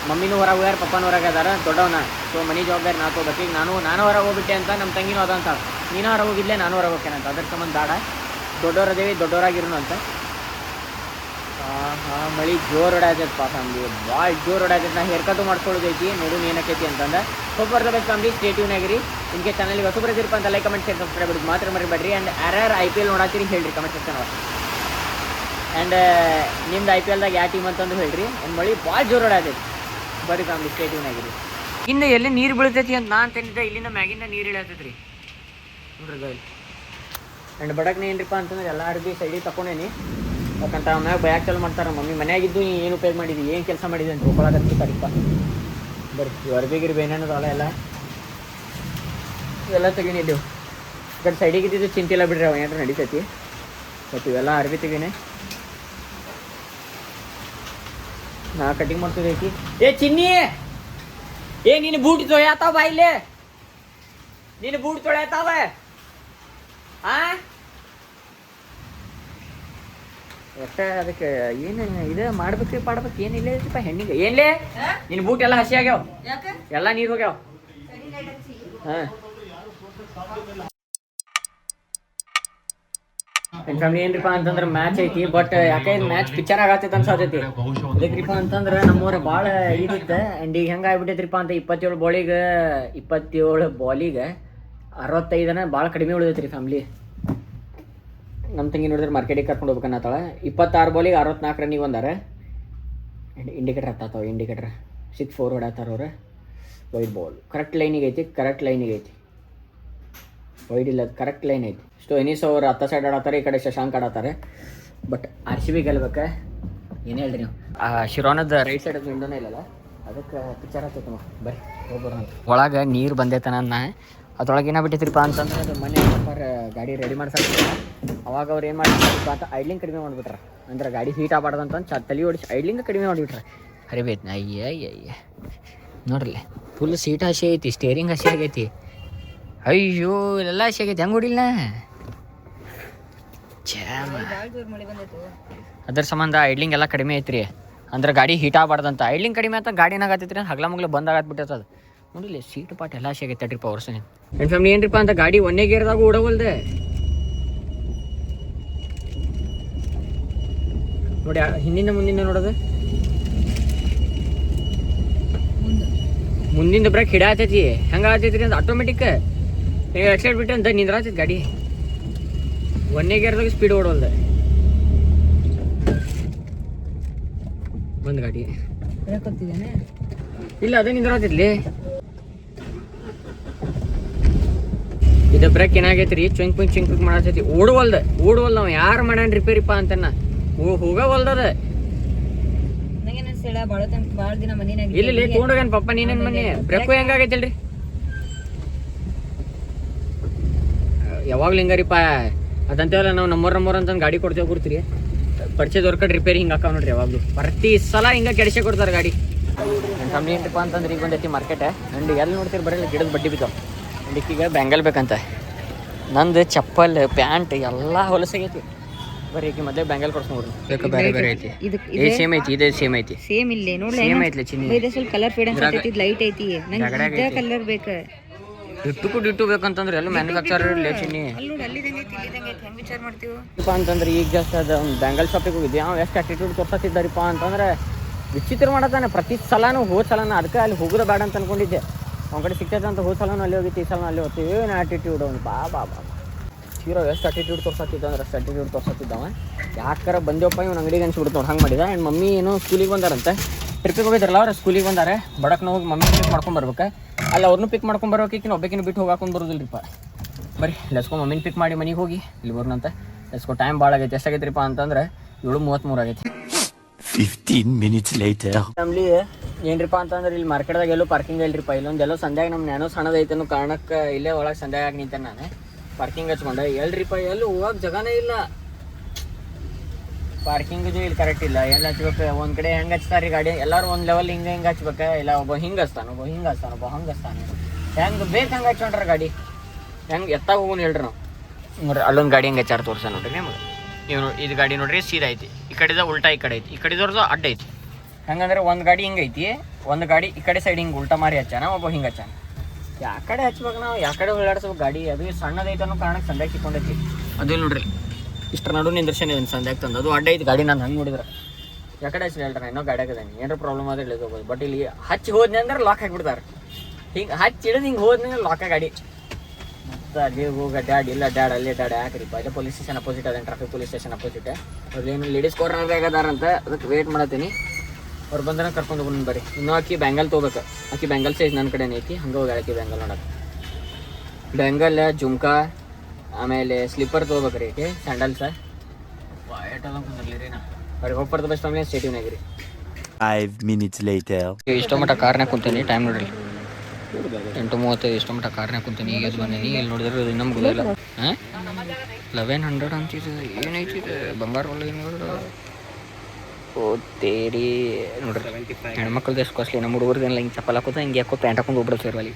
ಮಮ್ಮಿನೂ ಹೊರಗೆ ಹೋಗ್ಯಾರ, ಪಪ್ಪನೂ ಹೊರಗೆ ಅದಾರ, ದೊಡ್ಡವನ. ಸೊ ಮನೆ ಜವಾಬ್ದಾರಿ ನಾ ತಗೋಬೇಕು. ಈಗ ನಾನು ಹೊರಗೆ ಹೋಗ್ಬಿಟ್ಟೆ ಅಂತ ನಮ್ಮ ತಂಗಿನೂ ಅದಂತ, ನೀನು ಹೊರಗೆ ಹೋಗಿದ್ಲೆ ನಾನು ಹೊರಗೆ ಹೋಗ್ತೇನೆ ಅಂತ. ಅದ್ರ ಸಂಬಂಧ ಬೇಡ, ದೊಡ್ಡವರದೇವಿ ದೊಡ್ಡವರಾಗಿರೋನು ಅಂತ. ಮಳೆ ಜೋರು ಹೊಡ್ಯಾತೈತೆ ಪಾ ಫ್ಯಾಮ್ಲಿ, ಭಾಳ ಜೋರು ಹೊಡ್ಯಾತೈತೆ. ನಾ ಹೇರ್ ಕಟ್ಟು ಮಾಡ್ಕೊಳ್ಳೋದೈತಿ, ನೋಡು ಏನಕ್ಕೈತಿ ಅಂತಂದ್ರೆ. ಹೋಗಿ ಬರ್ತಬೇಕು ಫ್ಯಾಮ್ಲಿ, ಸ್ಟೇಟ್ಯೂನ್ ಆಗಿರಿ. ಇನ್ಕೆ ಚಾನಲ್ಗೆ ಹೊಸಬರದಿರಪ್ಪ ಅಂತ ಲೈಕ್ ಕಮೆಂಟ್ ಶೇರ್ ಸಬ್ಸ್ಕ್ರೈಬ್ ಮಾಡೋದು ಮಾತ್ರ ಮರಿಬೇಡ್ರಿ. ಆ್ಯಂಡ್ ಯಾರ್ಯಾರು IPL ನೋಡತ್ತೀರಿ ಹೇಳ್ರಿ ಕಮೆಂಟ್ ಸೆಕ್ಷನ್ ಒಳಗೆ. ಆ್ಯಂಡ್ ನಿಮ್ದು IPLದಾಗ ಯಾವ ಟೀಮ್ ಅಂತಂದು ಹೇಳ್ರಿ. ಆ್ಯಂಡ್ ಮಳೆ ಭಾಳ ಜೋರು ಹೊಡ್ಯಾತೈತಿ. ಬರೀ ಫ್ಯಾಮ್ಲಿ ಸ್ಟೇಟ್ಯೂನ್ ಆಗಿರಿ. ಇನ್ನು ಎಲ್ಲಿ ನೀರು ಬೀಳ್ತೈತಿ ಅಂತ ನಾನು ತಂದಿದ್ದೆ. ಇಲ್ಲಿಂದ ಮ್ಯಾಗಿಂದ ನೀರು ಇಳಿಯತೈತಿ ರೀ ನೋಡ್ರಿ ಗೈಲ್. ಆ್ಯಂಡ್ ಬಡಕ್ನೆ ಏನ್ರಿಪ್ಪ ಅಂತಂದ್ರೆ ಎಲ್ಲ ಅರ್ಬಿ ಸೈಡಿಗೆ ತಗೊಂಡೇನಿ. ಯಾಕಂತ ಮ್ಯಾಗ ಬ್ಯಾಗ್ ಚಾಲು ಮಾಡ್ತಾರೆ. ಮಮ್ಮಿ ಮನೆಯಾಗಿದ್ದು ನೀ ಏನು ಉಪಯೋಗ ಮಾಡಿದ್ವಿ, ಏನು ಕೆಲಸ ಮಾಡಿದ್ವಿ ಅಂತ ಹೋಗ್ಕೊಳಕತ್ತಿರ್ತಾರಿಪ್ಪ. ಬರ್ರಿ ಅರ್ಬಿಗಿರ್ಬಿ ಏನೇನದು ಅಲ್ಲ ಇವೆಲ್ಲ ತೆಗೀನಿದ್ದೆವು. ಈ ಕಡೆ ಸೈಡಿಗೆ ಇದ್ದಿದ್ದು ಚಿಂತಿಲ್ಲ ಬಿಡ್ರಿ, ಅವ ಏನಾರು ನಡೀತೈತಿ. ಬಟ್ ಇವೆಲ್ಲ ಅರ್ಬಿ ತೆಗೀನಿ. ನಾ ಕಟಿಂಗ್ ಮಾಡ್ತಿದ್ದೈತಿ. ಚಿನ್ನಿ ನೀನು ಬೂಟ್ ತೊಳ್ಯಾತಾವ ಬಾ ಇಲ್ಲಿ, ನೀನು ಬೂಟ್ ತೊಳ್ಯಾತಾವ. ಒಟ್ಟೆ ಅದಕ್ಕೆ ಏನು ಇದು ಮಾಡ್ಬೇಕ್ರಿ ಪಾಡ್ಬೇಕು ಏನಿಲ್ಲ ಐತಿಪ್ಪ ಹೆಣ್ಣಿಗೆ. ಏನ್ಲೇ ನಿನ್ನ ಬೂಟ್ ಎಲ್ಲ ಹಸಿ ಆಗ್ಯಾವ, ಎಲ್ಲ ನೀರು ಹೋಗ್ಯಾವ. ಹಾಂ ಫ್ಯಾಮಿಲಿ ಏನ್ರಿಪ್ಪ ಅಂತಂದ್ರೆ ಮ್ಯಾಚ್ ಐತಿ. ಬಟ್ ಯಾಕೆ ಮ್ಯಾಚ್ ಪಿಕ್ಚರ್ ಆಗತ್ತೈತೆ ಅನ್ಸತೈತಿ. ಅದಕ್ರಿಪ್ಪ ಅಂತಂದ್ರೆ ನಮ್ಮವ್ರ ಭಾಳ ಇದಿತ್ತು. ಆ್ಯಂಡ್ ಈಗ ಹೆಂಗೆ ಆಗ್ಬಿಟ್ಟೈತ್ರಿಪ್ಪ ಅಂತ 27 ಬಾಲಿಗೆ 65 ಭಾಳ ಕಡಿಮೆ ಉಳಿದೈತಿ ರೀ ಫ್ಯಾಮ್ಲಿ. ನಮ್ಮ ತಂಗಿ ನೋಡಿದ್ರೆ ಮಾರ್ಕೆಟಿಗೆ ಕರ್ಕೊಂಡು ಹೋಗ್ಬೇಕನ್ನತ್ತಾಳ. 26 ಬಾಲಿಗೆ 64 ರನ್ನಿಗೆ ಬಂದಾರ. ಆ್ಯಂಡ್ ಇಂಡಿಕೇಟರ್ ಹತ್ತಾವ, ಇಂಡಿಕೇಟರ್ 6-4 ಹೊಡ್ಯಾತಾರ ಅವ್ರು. ವೈಡ್ ಬಾಲ್ ಕರೆಕ್ಟ್ ಲೈನಿಗೆ ಐತಿ, ವೈಡ್ ಇಲ್ಲ, ಕರೆಕ್ಟ್ ಲೈನ್ ಐತಿ. ಸ್ಟೋಯಿನಿಸ್ ಅವ್ರು ಹತ್ತ ಸೈಡ್ ಆಡತ್ತಾರೆ, ಈ ಕಡೆ ಶಶಾಂಕ್ ಆಡತ್ತಾರೆ. ಬಟ್ RCB ಗೆಲ್ಬೇಕು. ಏನು ಹೇಳ್ರಿ ನೀವು, ಶಿರೋನದ ರೈಟ್ ಸೈಡ್ ವಿಂಡೋನೇ ಇಲ್ಲಲ್ಲ, ಅದಕ್ಕೆ ಪಿಕ್ಚರ್ ಹತ್ತೈತಮ್ಮ. ಬರ್ರಿ ಹೋಗ್ಬರೋಣ. ಒಳಗೆ ನೀರು ಬಂದೈತನ ಅದ್ರೊಳಗೆ ಏನಾಗ್ಬಿಟ್ಟೈತ್ರಿಪ್ಪ ಅಂತಂದ್ರೆ ಅದು ಮನೆ ಗಾಡಿ ರೆಡಿ ಮಾಡ್ಸಕ್ಕೆ. ಅವಾಗ ಅವ್ರು ಏನು ಮಾಡಿಬಿಟ್ರಪ್ಪ ಅಂತ ಐಡ್ಲಿಂಗ್ ಕಡಿಮೆ ಮಾಡಿಬಿಟ್ರೆ. ಅಂದ್ರೆ ಗಾಡಿ ಹೀಟ್ ಆಗಬಾರ್ದು ಅಂತ ತಲೆ ಓಡಿಸಿ ಐಡ್ಲಿಂಗ್ ಕಡಿಮೆ ಮಾಡಿಬಿಟ್ರೆ. ಹರಿಬೇಯ್ತು ಅಯ್ಯ ನೋಡ್ರಿ, ಫುಲ್ ಸೀಟ್ ಹಸಿ ಐತಿ, ಸ್ಟೇರಿಂಗ್ ಹಸಿ ಆಗೈತಿ. ಅಯ್ಯೋ ಇಲ್ಲೆಲ್ಲ ಹಸಿ ಆಗೈತಿ, ಹೆಂಗೆ ಹೊಡಿಲ್ಲ. ಅದ್ರ ಸಂಬಂಧ ಐಡ್ಲಿಂಗ್ ಎಲ್ಲ ಕಡಿಮೆ ಐತ್ರಿ. ಅಂದ್ರೆ ಗಾಡಿ ಹೀಟ್ ಆಗಬಾರ್ದಂತ. ಐಡ್ಲಿಂಗ್ ಕಡಿಮೆ ಅಂತ ಗಾಡಿ ಏನಾಗತ್ತೈತ್ರಿ, ಹಗ್ಲ ಮಗ್ಲ ಬಂದಾಗತ್ಬಿಟ್ಟೈತೆ. ಅದು ನೋಡಿಲ್ಲ, ಸೀಟ್ ಪಾಟ್ ಎಲ್ಲ ಹಸಿ ಆಗೈತೆ ಟ್ರಿಪ್ ಅವರ್ಸ್. ನನ್ನ ಫ್ಯಾಮಿಲಿ ಏನ್ರಿಪ್ಪ ಅಂತ ಗಾಡಿ ಒಂದೇ ಗೇರ್ದಾಗ ಓಡವಲ್ದೆ ನೋಡಿ. ಹಿಂದಿಂದ ಮುಂದಿಂದ ನೋಡೋದು, ಮುಂದಿಂದ ಬ್ರೇಕ್ ಹಿಡಿಯತೈತಿ. ಹೆಂಗೆ ಆಗತೈತ್ರಿ ಅಂತ ಆಟೋಮೆಟಿಕ್ ನೀವು ಎಕ್ಸೈಡ್ ಬಿಟ್ಟು ಅಂತ ನಿಂದ್ರಾತೈತಿ ಗಾಡಿ. ಒಂದೇ ಗೇರ್ದಾಗ ಸ್ಪೀಡ್ ಓಡೋಲ್ದೆ ಬಂದು ಗಾಡಿ ಇಲ್ಲ, ಅದೇ ನಿಂದ್ರಾತೈತ್ಲಿ. ಇದು ಬ್ರೇಕ್ ಏನಾಗೈತ್ರಿ, ಚುಂಕ್ ಪಿಂಕ್ ಮಾಡತೈತಿ. ಓಡವಲ್ದ ನಾವು ಯಾರು ಮಾಡ್ಯಾನ ರಿಪೇರಿಪ್ಪ ಅಂತನ ಹೋಗವಲ್ದದ. ಇಲ್ಲಿ ತೊಗೊಂಡೋಗ್ಯಾನ ಪಪ್ಪ ನೀನೇನು ಮನೆ ಬ್ರೇಕು ಹೆಂಗಾಗೈತಿಲ್ರಿ. ಯಾವಾಗ್ಲೂ ಹಿಂಗಾರಿಪ್ಪ ಅದಂತೇವಲ್ಲ. ನಾವು ನಮ್ಮವ್ರ ಅಂತಂದು ಗಾಡಿ ಕೊಡ್ತೇವೆ ಕೊಡ್ತೀರಿ. ಪರಿಚಯದವ್ರ ಕಡೆ ರಿಪೇರಿ ಹಿಂಗೆ ಹಾಕಾವ್ ನೋಡ್ರಿ. ಯಾವಾಗಲೂ ಪ್ರತಿ ಸಲ ಹಿಂಗೆ ಕೆಡಿಸೇ ಕೊಡ್ತಾರೆ ಗಾಡಿ. ಫ್ಯಾಮಿಲಿ ಏನಪ್ಪ ಅಂತಂದ್ರೆ ಈಗ ಬಂದೈತಿ ಮಾರ್ಕೆಟ್ ಆ್ಯಂಡ್ ಎಲ್ಲಿ ನೋಡ್ತೀರಿ ಬರೀ ಗಿಡದ ಬಡ್ಡಿ ಬಿದ್ದಾವೆ ಆ್ಯಂಡ್ ಈಗೀಗ ಬ್ಯಾಂಗಲ್ ಬೇಕಂತ ನಂದು ಚಪ್ಪಲ್ ಪ್ಯಾಂಟ್ ಎಲ್ಲ ಹೊಲಸಾಗೈತಿ ಬರೀ ಈಗ ಮೊದಲೇ ಬ್ಯಾಂಗಲ್ ಕೊಡ್ಸ್ಕೊಂಡ್ಬಿಡ್ರಿ ಬೇಕು ಬೇರೆ ಬೇರೆ ಐತಿ ಏ ಸೇಮ್ ಐತಿ ಇದೇ ಸೇಮ್ ಐತಿ ಸೇಮ್ ಇಲ್ಲೇ ನೋಡ್ಲ ಸೇಮ್ ಐತ್ಲೆ ಚಿನ್ನಿ ಇದು ಸ್ವಲ್ಪ ಕಲರ್ ಫೇಡ್ ಅನ್ಸತೈತಿ ಲೈಟ್ ಐತಿ ನಂಗೆ ಕಲರ್ ಬೇಕು ಇಟ್ಟು ಬೇಕಂತಂದ್ರೆ ಎಲ್ಲ ಮ್ಯಾನುಫ್ಯಾಕ್ಚರ್ ಇರಲಿ ಚಿನ್ನಿ ಅಲ್ಲಿ ನೋಡಿ ಅಲ್ಲಿದಂಗೆ ಐತಿ ಇಲ್ಲಿದಂಗೆ ಐತಿ ಹೆಂಗೆ ವಿಚಾರ ಮಾಡ್ತೀವಿ ಅಂತಂದ್ರೆ ಈಗ ಜಸ್ಟ್ ಅದು ಒಂದು ಬ್ಯಾಂಗಲ್ ಶಾಪಿಗೆ ಹೋಗಿದ್ದೆ ಅವ ಎಷ್ಟು ಆಟಿಟ್ಯೂಡ್ ತೋರ್ಸತ್ತಿದ್ದಾರಿಪ್ಪ ಅಂತಂದ್ರೆ ವಿಚಿತ್ರ ಮಾಡತ್ತಾನೆ ಪ್ರತಿ ಸಲನೂ ಹೋದ ಸಲನ ಅದಕ್ಕೆ ಅಲ್ಲಿ ಹೋಗೋದು ಬೇಡ ಅಂತ ಅನ್ಕೊಂಡಿದ್ದೆ ಅವ್ನ ಕಡೆ ಸಿಗ್ತೈತೆ ಅಂತ ಹೋದ ಸಲನೂ ಅಲ್ಲಿ ಹೋಗಿತ್ತು ಈ ಸಲ ಅಲ್ಲಿ ಹೋಗ್ತೀವಿ ಏನು ಆಟಿಟ್ಯೂಡ್ ಅವ್ನು ಬಾ ಹೀರೋ ಎಷ್ಟು ಆಟಿಟ್ಯೂಡ್ ತೋರ್ಸತ್ತಿದ್ದ ಅಂದ್ರೆ ಅಷ್ಟು ಆಟಿಟ್ಯೂಡ್ ತೋರ್ಸತ್ತಿದ್ದವ ಯಾಕಾರ ಬಂದೇವಪ್ಪ ಇವ್ನು ಅಂಗಡಿಗೆ ಅನ್ಸ್ಬಿಡ್ತು ನೋಡಿ ಹಂಗೆ ಮಾಡಿದ ಆ್ಯಂಡ್ ಮಮ್ಮಿ ಏನು ಸ್ಕೂಲಿಗೆ ಬಂದಾರಂತೆ ಟ್ರಿಪ್ಪಿಗೆ ಹೋಗಿದ್ರಲ್ಲ ಅವ್ರು ಸ್ಕೂಲಿಗೆ ಬಂದಾರೆ ಬಡಕ್ಕೆ ಹೋಗಿ ಮಮ್ಮಿ ಪಿಕ್ ಮಾಡ್ಕೊಂಬರ್ಬೇಕು ಅಲ್ಲಿ ಅವ್ರನ್ನೂ ಪಿಕ್ ಮಾಡ್ಕೊಂಬರ್ಬೇಕಿನ್ನ ಒಬ್ಬಕಿನ ಬಿಟ್ಟು ಹೋಗಾಕೊಂಡು ಬರೋದಿಲ್ಲರಿಪ್ಪ ಬರೀ ಲೆಸ್ಕೊ ಮಮ್ಮಿನ ಪಿಕ್ ಮಾಡಿ ಮನೆಗೆ ಹೋಗಿ ಇಲ್ಲಿ ಬರೋಣಂತೆ ಲೆಸ್ಕೊ ಟೈಮ್ ಭಾಳ ಆಗೈತೆ ಎಷ್ಟಾಗೈತ್ರಿಪ್ಪ ಅಂತಂದ್ರೆ 7:33 ಆಗೈತಿ 15 minutes later. ಫ್ಯಾಮ್ಲಿ ಏನ್ರಿಪ್ಪ ಅಂತಂದ್ರೆ ಇಲ್ಲಿ ಮಾರ್ಕೆಟ್ದಾಗ ಎಲ್ಲೂ ಪಾರ್ಕಿಂಗ್ ಇಲ್ರಿಪ್ಪ ಇಲ್ಲೊಂದೆಲ್ಲೋ ಸಂಧ್ಯಾಗ ನಮ್ಮ ನ್ಯಾನೋ ಸಣ್ಣದೈತೆ ಅನ್ನೋ ಕಾರಣಕ್ಕೆ ಇಲ್ಲೇ ಒಳಗೆ ಸಂಧ್ಯಾಗ ನಿಂತೇನೆ ನಾನು ಪಾರ್ಕಿಂಗ್ ಹಚ್ಕೊಂಡೆ ಎಲ್ರಿಪ್ಪ ಎಲ್ಲೂ ಹೋಗಕ್ಕೆ ಜಾಗನೇ ಇಲ್ಲ ಪಾರ್ಕಿಂಗು ಇಲ್ಲಿ ಕರೆಕ್ಟ್ ಇಲ್ಲ ಎಲ್ಲ ಹಚ್ಬೇಕು ಒಂದು ಕಡೆ ಹೆಂಗೆ ಹಚ್ತಾರೆ ಗಾಡಿ ಎಲ್ಲರೂ ಒಂದು ಲೆವೆಲ್ ಹಿಂಗೆ ಹಚ್ಬೇಕು ಇಲ್ಲ ಒಬ್ಬ ಹಿಂಗೆ ಹಚ್ತಾನೆ ಒಬ್ಬ ಹಿಂಗೆ ಹಚ್ತಾನೆ ಒಬ್ಬ ಹಂಗೆ ಹಚ್ತಾನೆ ಹೆಂಗೆ ಬೇಕು ಹಂಗೆ ಹಚ್ಕೊಂಡ್ರೆ ಗಾಡಿ ಹೆಂಗೆ ಎತ್ತಾಗ ಹೋಗೋನು ಹೇಳ್ರಿ ನಾವು ನೋಡ್ರಿ ಅಲ್ಲೊಂದು ಗಾಡಿ ಹೆಂಗೆ ಹಚ್ಚಾರ ತೋರ್ಸ ನೋಡ್ರಿ ನಿಮಗೆ ನೀವು ಇದು ಗಾಡಿ ನೋಡ್ರಿ ಸೀದಾ ಐತಿ ಈ ಕಡೆದ ಉಲ್ಟಾ ಈ ಕಡೆ ಐತಿ ಈ ಕಡೆದವ್ರದ್ದು ಅಡ್ಡ ಐತಿ ಹಂಗಂದ್ರೆ ಒಂದು ಗಾಡಿ ಹಿಂಗೆ ಐತಿ ಒಂದು ಗಾಡಿ ಈ ಕಡೆ ಸೈಡ್ ಹಿಂಗೆ ಉಲ್ಟಾ ಮಾರಿ ಹಚ್ಚಾನ ಒಬ್ಬ ಹಿಂಗೆ ಹಚ್ಚಾನ ಯಾ ಕಡೆ ಹಚ್ಬೇಕು ನಾವು ಯಾ ಕಡೆ ಓಡಾಡ್ಸ್ಬೇಕು ಗಾಡಿ ಅದು ಸಣ್ಣದೈತೆ ಅನ್ನೋ ಕಾರಣಕ್ಕೆ ಸಂಧ್ಯಾಗ ಸಿಕ್ಕೊಂಡೈತಿ ಅದು ನೋಡ್ರಿ ಇಷ್ಟರ ನಡು ನಿಂದ್ರಶನ್ ಇದನ್ನು ಸಂಧ್ಯಾಗ ತಂದು ಅದು ಅಡ್ಡ ಐತಿ ಗಾಡಿ ನಾನು ಹಂಗೆ ನೋಡಿದ್ರೆ ಯಾಕಡೆ ಹಚ್ಚಿ ಹೇಳ್ತಾರೆ ಇನ್ನೂ ಗಾಡಿ ಆಗದಾನೆ ಏನಾರ ಪ್ರಾಬ್ಲಮ್ ಆದ್ರೆ ಇಳಿದು ಹೋಗೋದು ಬಟ್ ಇಲ್ಲಿ ಹಚ್ಚಿ ಹೋದ್ನಿ ಅಂದ್ರೆ ಲಾಕ್ ಹಾಕಿಬಿಡ್ತಾರೆ ಹಿಂಗೆ ಹಚ್ಚಿ ಹಿಡಿದು ಹಿಂಗೆ ಹೋದ್ನಿ ಲಾಕ ಗಾಡಿ ಮತ್ತು ಅಲ್ಲಿ ಹೋಗಿ ಅಡ್ಡಾಡಿ ಇಲ್ಲ ಅಡ್ಡಾಡಿ ಅಲ್ಲಿ ಅಡ್ಡಾಡಿ ಹಾಕ್ರಿಪ್ಪ ಅದೇ ಪೊಲೀಸ್ ಸ್ಟೇಷನ್ ಅಪೋಸಿಟ್ ಅದೇನು ಟ್ರಾಫಿಕ್ ಪೊಲೀಸ್ ಸ್ಟೇಷನ್ ಅಪೋಸಿಟ್ ಅದೇನು ಲೇಡೀಸ್ ಕಾರ್ನರ್ ಆಗದಾರಂತ ಅದಕ್ಕೆ ವೇಟ್ ಮಾಡತ್ತೀನಿ ಅವ್ರು ಬಂದ್ರೆ ಕರ್ಕೊಂಡು ಹೋಗೋಣ ಬರ್ರಿ ಇನ್ನೂ ಆಕಿ ಬ್ಯಾಂಗಲ್ ತೊಗೋಬೇಕು ಆಕಿ ಬ್ಯಾಂಗಲ್ ಸೈಜ್ ನನ್ನ ಕಡೆನೇ ಐತಿ ಹಂಗೆ ಹೋಗಿ ಆಕಿ ಬ್ಯಾಂಗಲ್ ನೋಡಕ್ಕೆ ಬ್ಯಾಂಗಲ್ ಜುಮ್ಕಾ ಆಮೇಲೆ ಸ್ಲಿಪ್ಪರ್ ತೊಗೋಬೇಕ್ರಿ ಆಕೆ ಸ್ಯಾಂಡಲ್ಸ ಅವ್ರಿಗೆ ಹೋಗ್ಬಾರ್ದು ಬೆಸ್ಟ್ ಫ್ಯಾಮಿಲಿ ಸ್ಟೇಟಿವ್ನಾಗಿರಿ 5 minutes later. ಇಷ್ಟೋ ಮಟ್ಟ ಕಾರ್ನಾಗ ಕುಂತೀನಿ ಟೈಮ್ ನೋಡ್ರಿ 8:35 ಇಷ್ಟೋ ಮಟ್ಟ ಕಾರ್ನಾಗ ಕುಂತೀನಿ ಈಗ ಬಂದೀನಿ ಇಲ್ಲಿ ನೋಡಿದ್ರೆ ಇದು ನಮ್ಗೆ ಗೊತ್ತಿಲ್ಲ ಹಾಂ 1100 ಅಂತಿದೆ ಏನೈತಿ ಇದು ಬಂಗಾರ ಒಳ್ಳೆ ಏನು ಓ ತೇರಿ ನೋಡ್ರಿ ಹೆಣ್ಮಕ್ಳದ್ದು ಎಷ್ಟು ಕಾಸ್ಟ್ಲಿ ನಮ್ಮ ಹುಡುಗರ್ದೇನಿಲ್ಲ ಹಿಂಗೆ ಚಪ್ಪಲ್ ಹಾಕೋದು ಹಿಂಗೆ ಯಾಕೋ ಪ್ಯಾಂಟ್ ಹಾಕೊಂಡು ಹೋಗ್ಬಿಡೋದು ಸೇರ್ ಅಲ್ಲಿ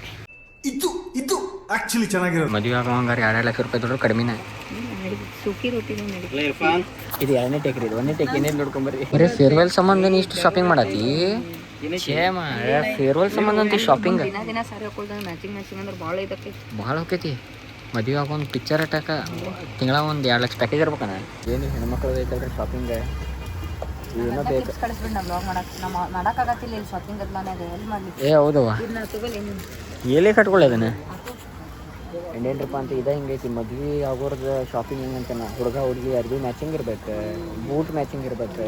ಇದು ಆಕ್ಚುಲಿ ಚೆನ್ನಾಗಿರೋದು ಮದುವೆ ಆಗೋ ಹಂಗಾರೆ 2 ಲಕ್ಷ ರೂಪಾಯಿ ದುಡ್ಡು ಕಡಿಮೆನೇ ಸುಖಿ ರೊಟ್ಟಿ ಇದು 2ನೇ ಟೇಕ್ ರೀ ಇದು 1ನೇ ಟೇಕ್ ಏನೇನು ನೋಡ್ಕೊಂಬರ್ರಿ ಬರೀ ಫೇರ್ವೆಲ್ ಸಂಬಂಧ ನೀ ಇಷ್ಟು ಶಾಪಿಂಗ್ ಮಾಡತ್ತಿ ಛೇಮ ಫೇರ್ವೆಲ್ ಸಂಬಂಧ ಅಂತ ಶಾಪಿಂಗ್ ದಿನ ಸಾರಿ ಹಾಕೊಳ್ದಂಗೆ ಮ್ಯಾಚಿಂಗ್ ಅಂದ್ರೆ ಭಾಳ ಇದಕ್ಕೆ ಭಾಳ ಹೋಗ್ತೈತಿ ಮದುವೆ ಆಗೋ ಒಂದು ಪಿಕ್ಚರ್ ಅಟ್ಯಾಕ ತಿಂಗಳ ಒಂದು 2 ಲಕ್ಷ ಪ್ಯಾಕೇಜ್ ಇರ್ಬೇಕಣ್ಣ ಏನು ಹೆಣ್ಮಕ್ಳು ಐತಲ್ರಿ ಶಾಪಿಂಗ್ ಏನೋ ಬೇಕು ಕಳಿಸ್ಬಿಟ್ಟು ನಾವು ಬ್ಲಾಗ್ ಮಾಡೋಕ್ಕಾಗತ್ತಿಲ್ಲ ಇಲ್ಲಿ ಶಾಪಿಂಗ್ ಅದ್ಲಾನೆ ಎಲ್ಲಿ ಮಾಡಲಿ ಏ ಹೌದವ್ವ ಇದನ್ನ ತಗೊಳ್ಳಿ ಎಲ್ಲಿ ಕಟ್ಕೊಳ್ಳಿ ಅದನ್ನು ಎಂಡೇನ್ರಪ್ಪ ಅಂತ ಇದೇ ಹಿಂಗೈತಿ ಮದ್ವೆ ಆಗೋರ್ದು ಶಾಪಿಂಗ್ ಹೆಂಗಂತ ಹುಡುಗ ಹುಡುಗಿ ಅರ್ಬಿ ಮ್ಯಾಚಿಂಗ್ ಇರ್ಬೇಕು ಬೂಟ್ ಮ್ಯಾಚಿಂಗ್ ಇರ್ಬೇಕು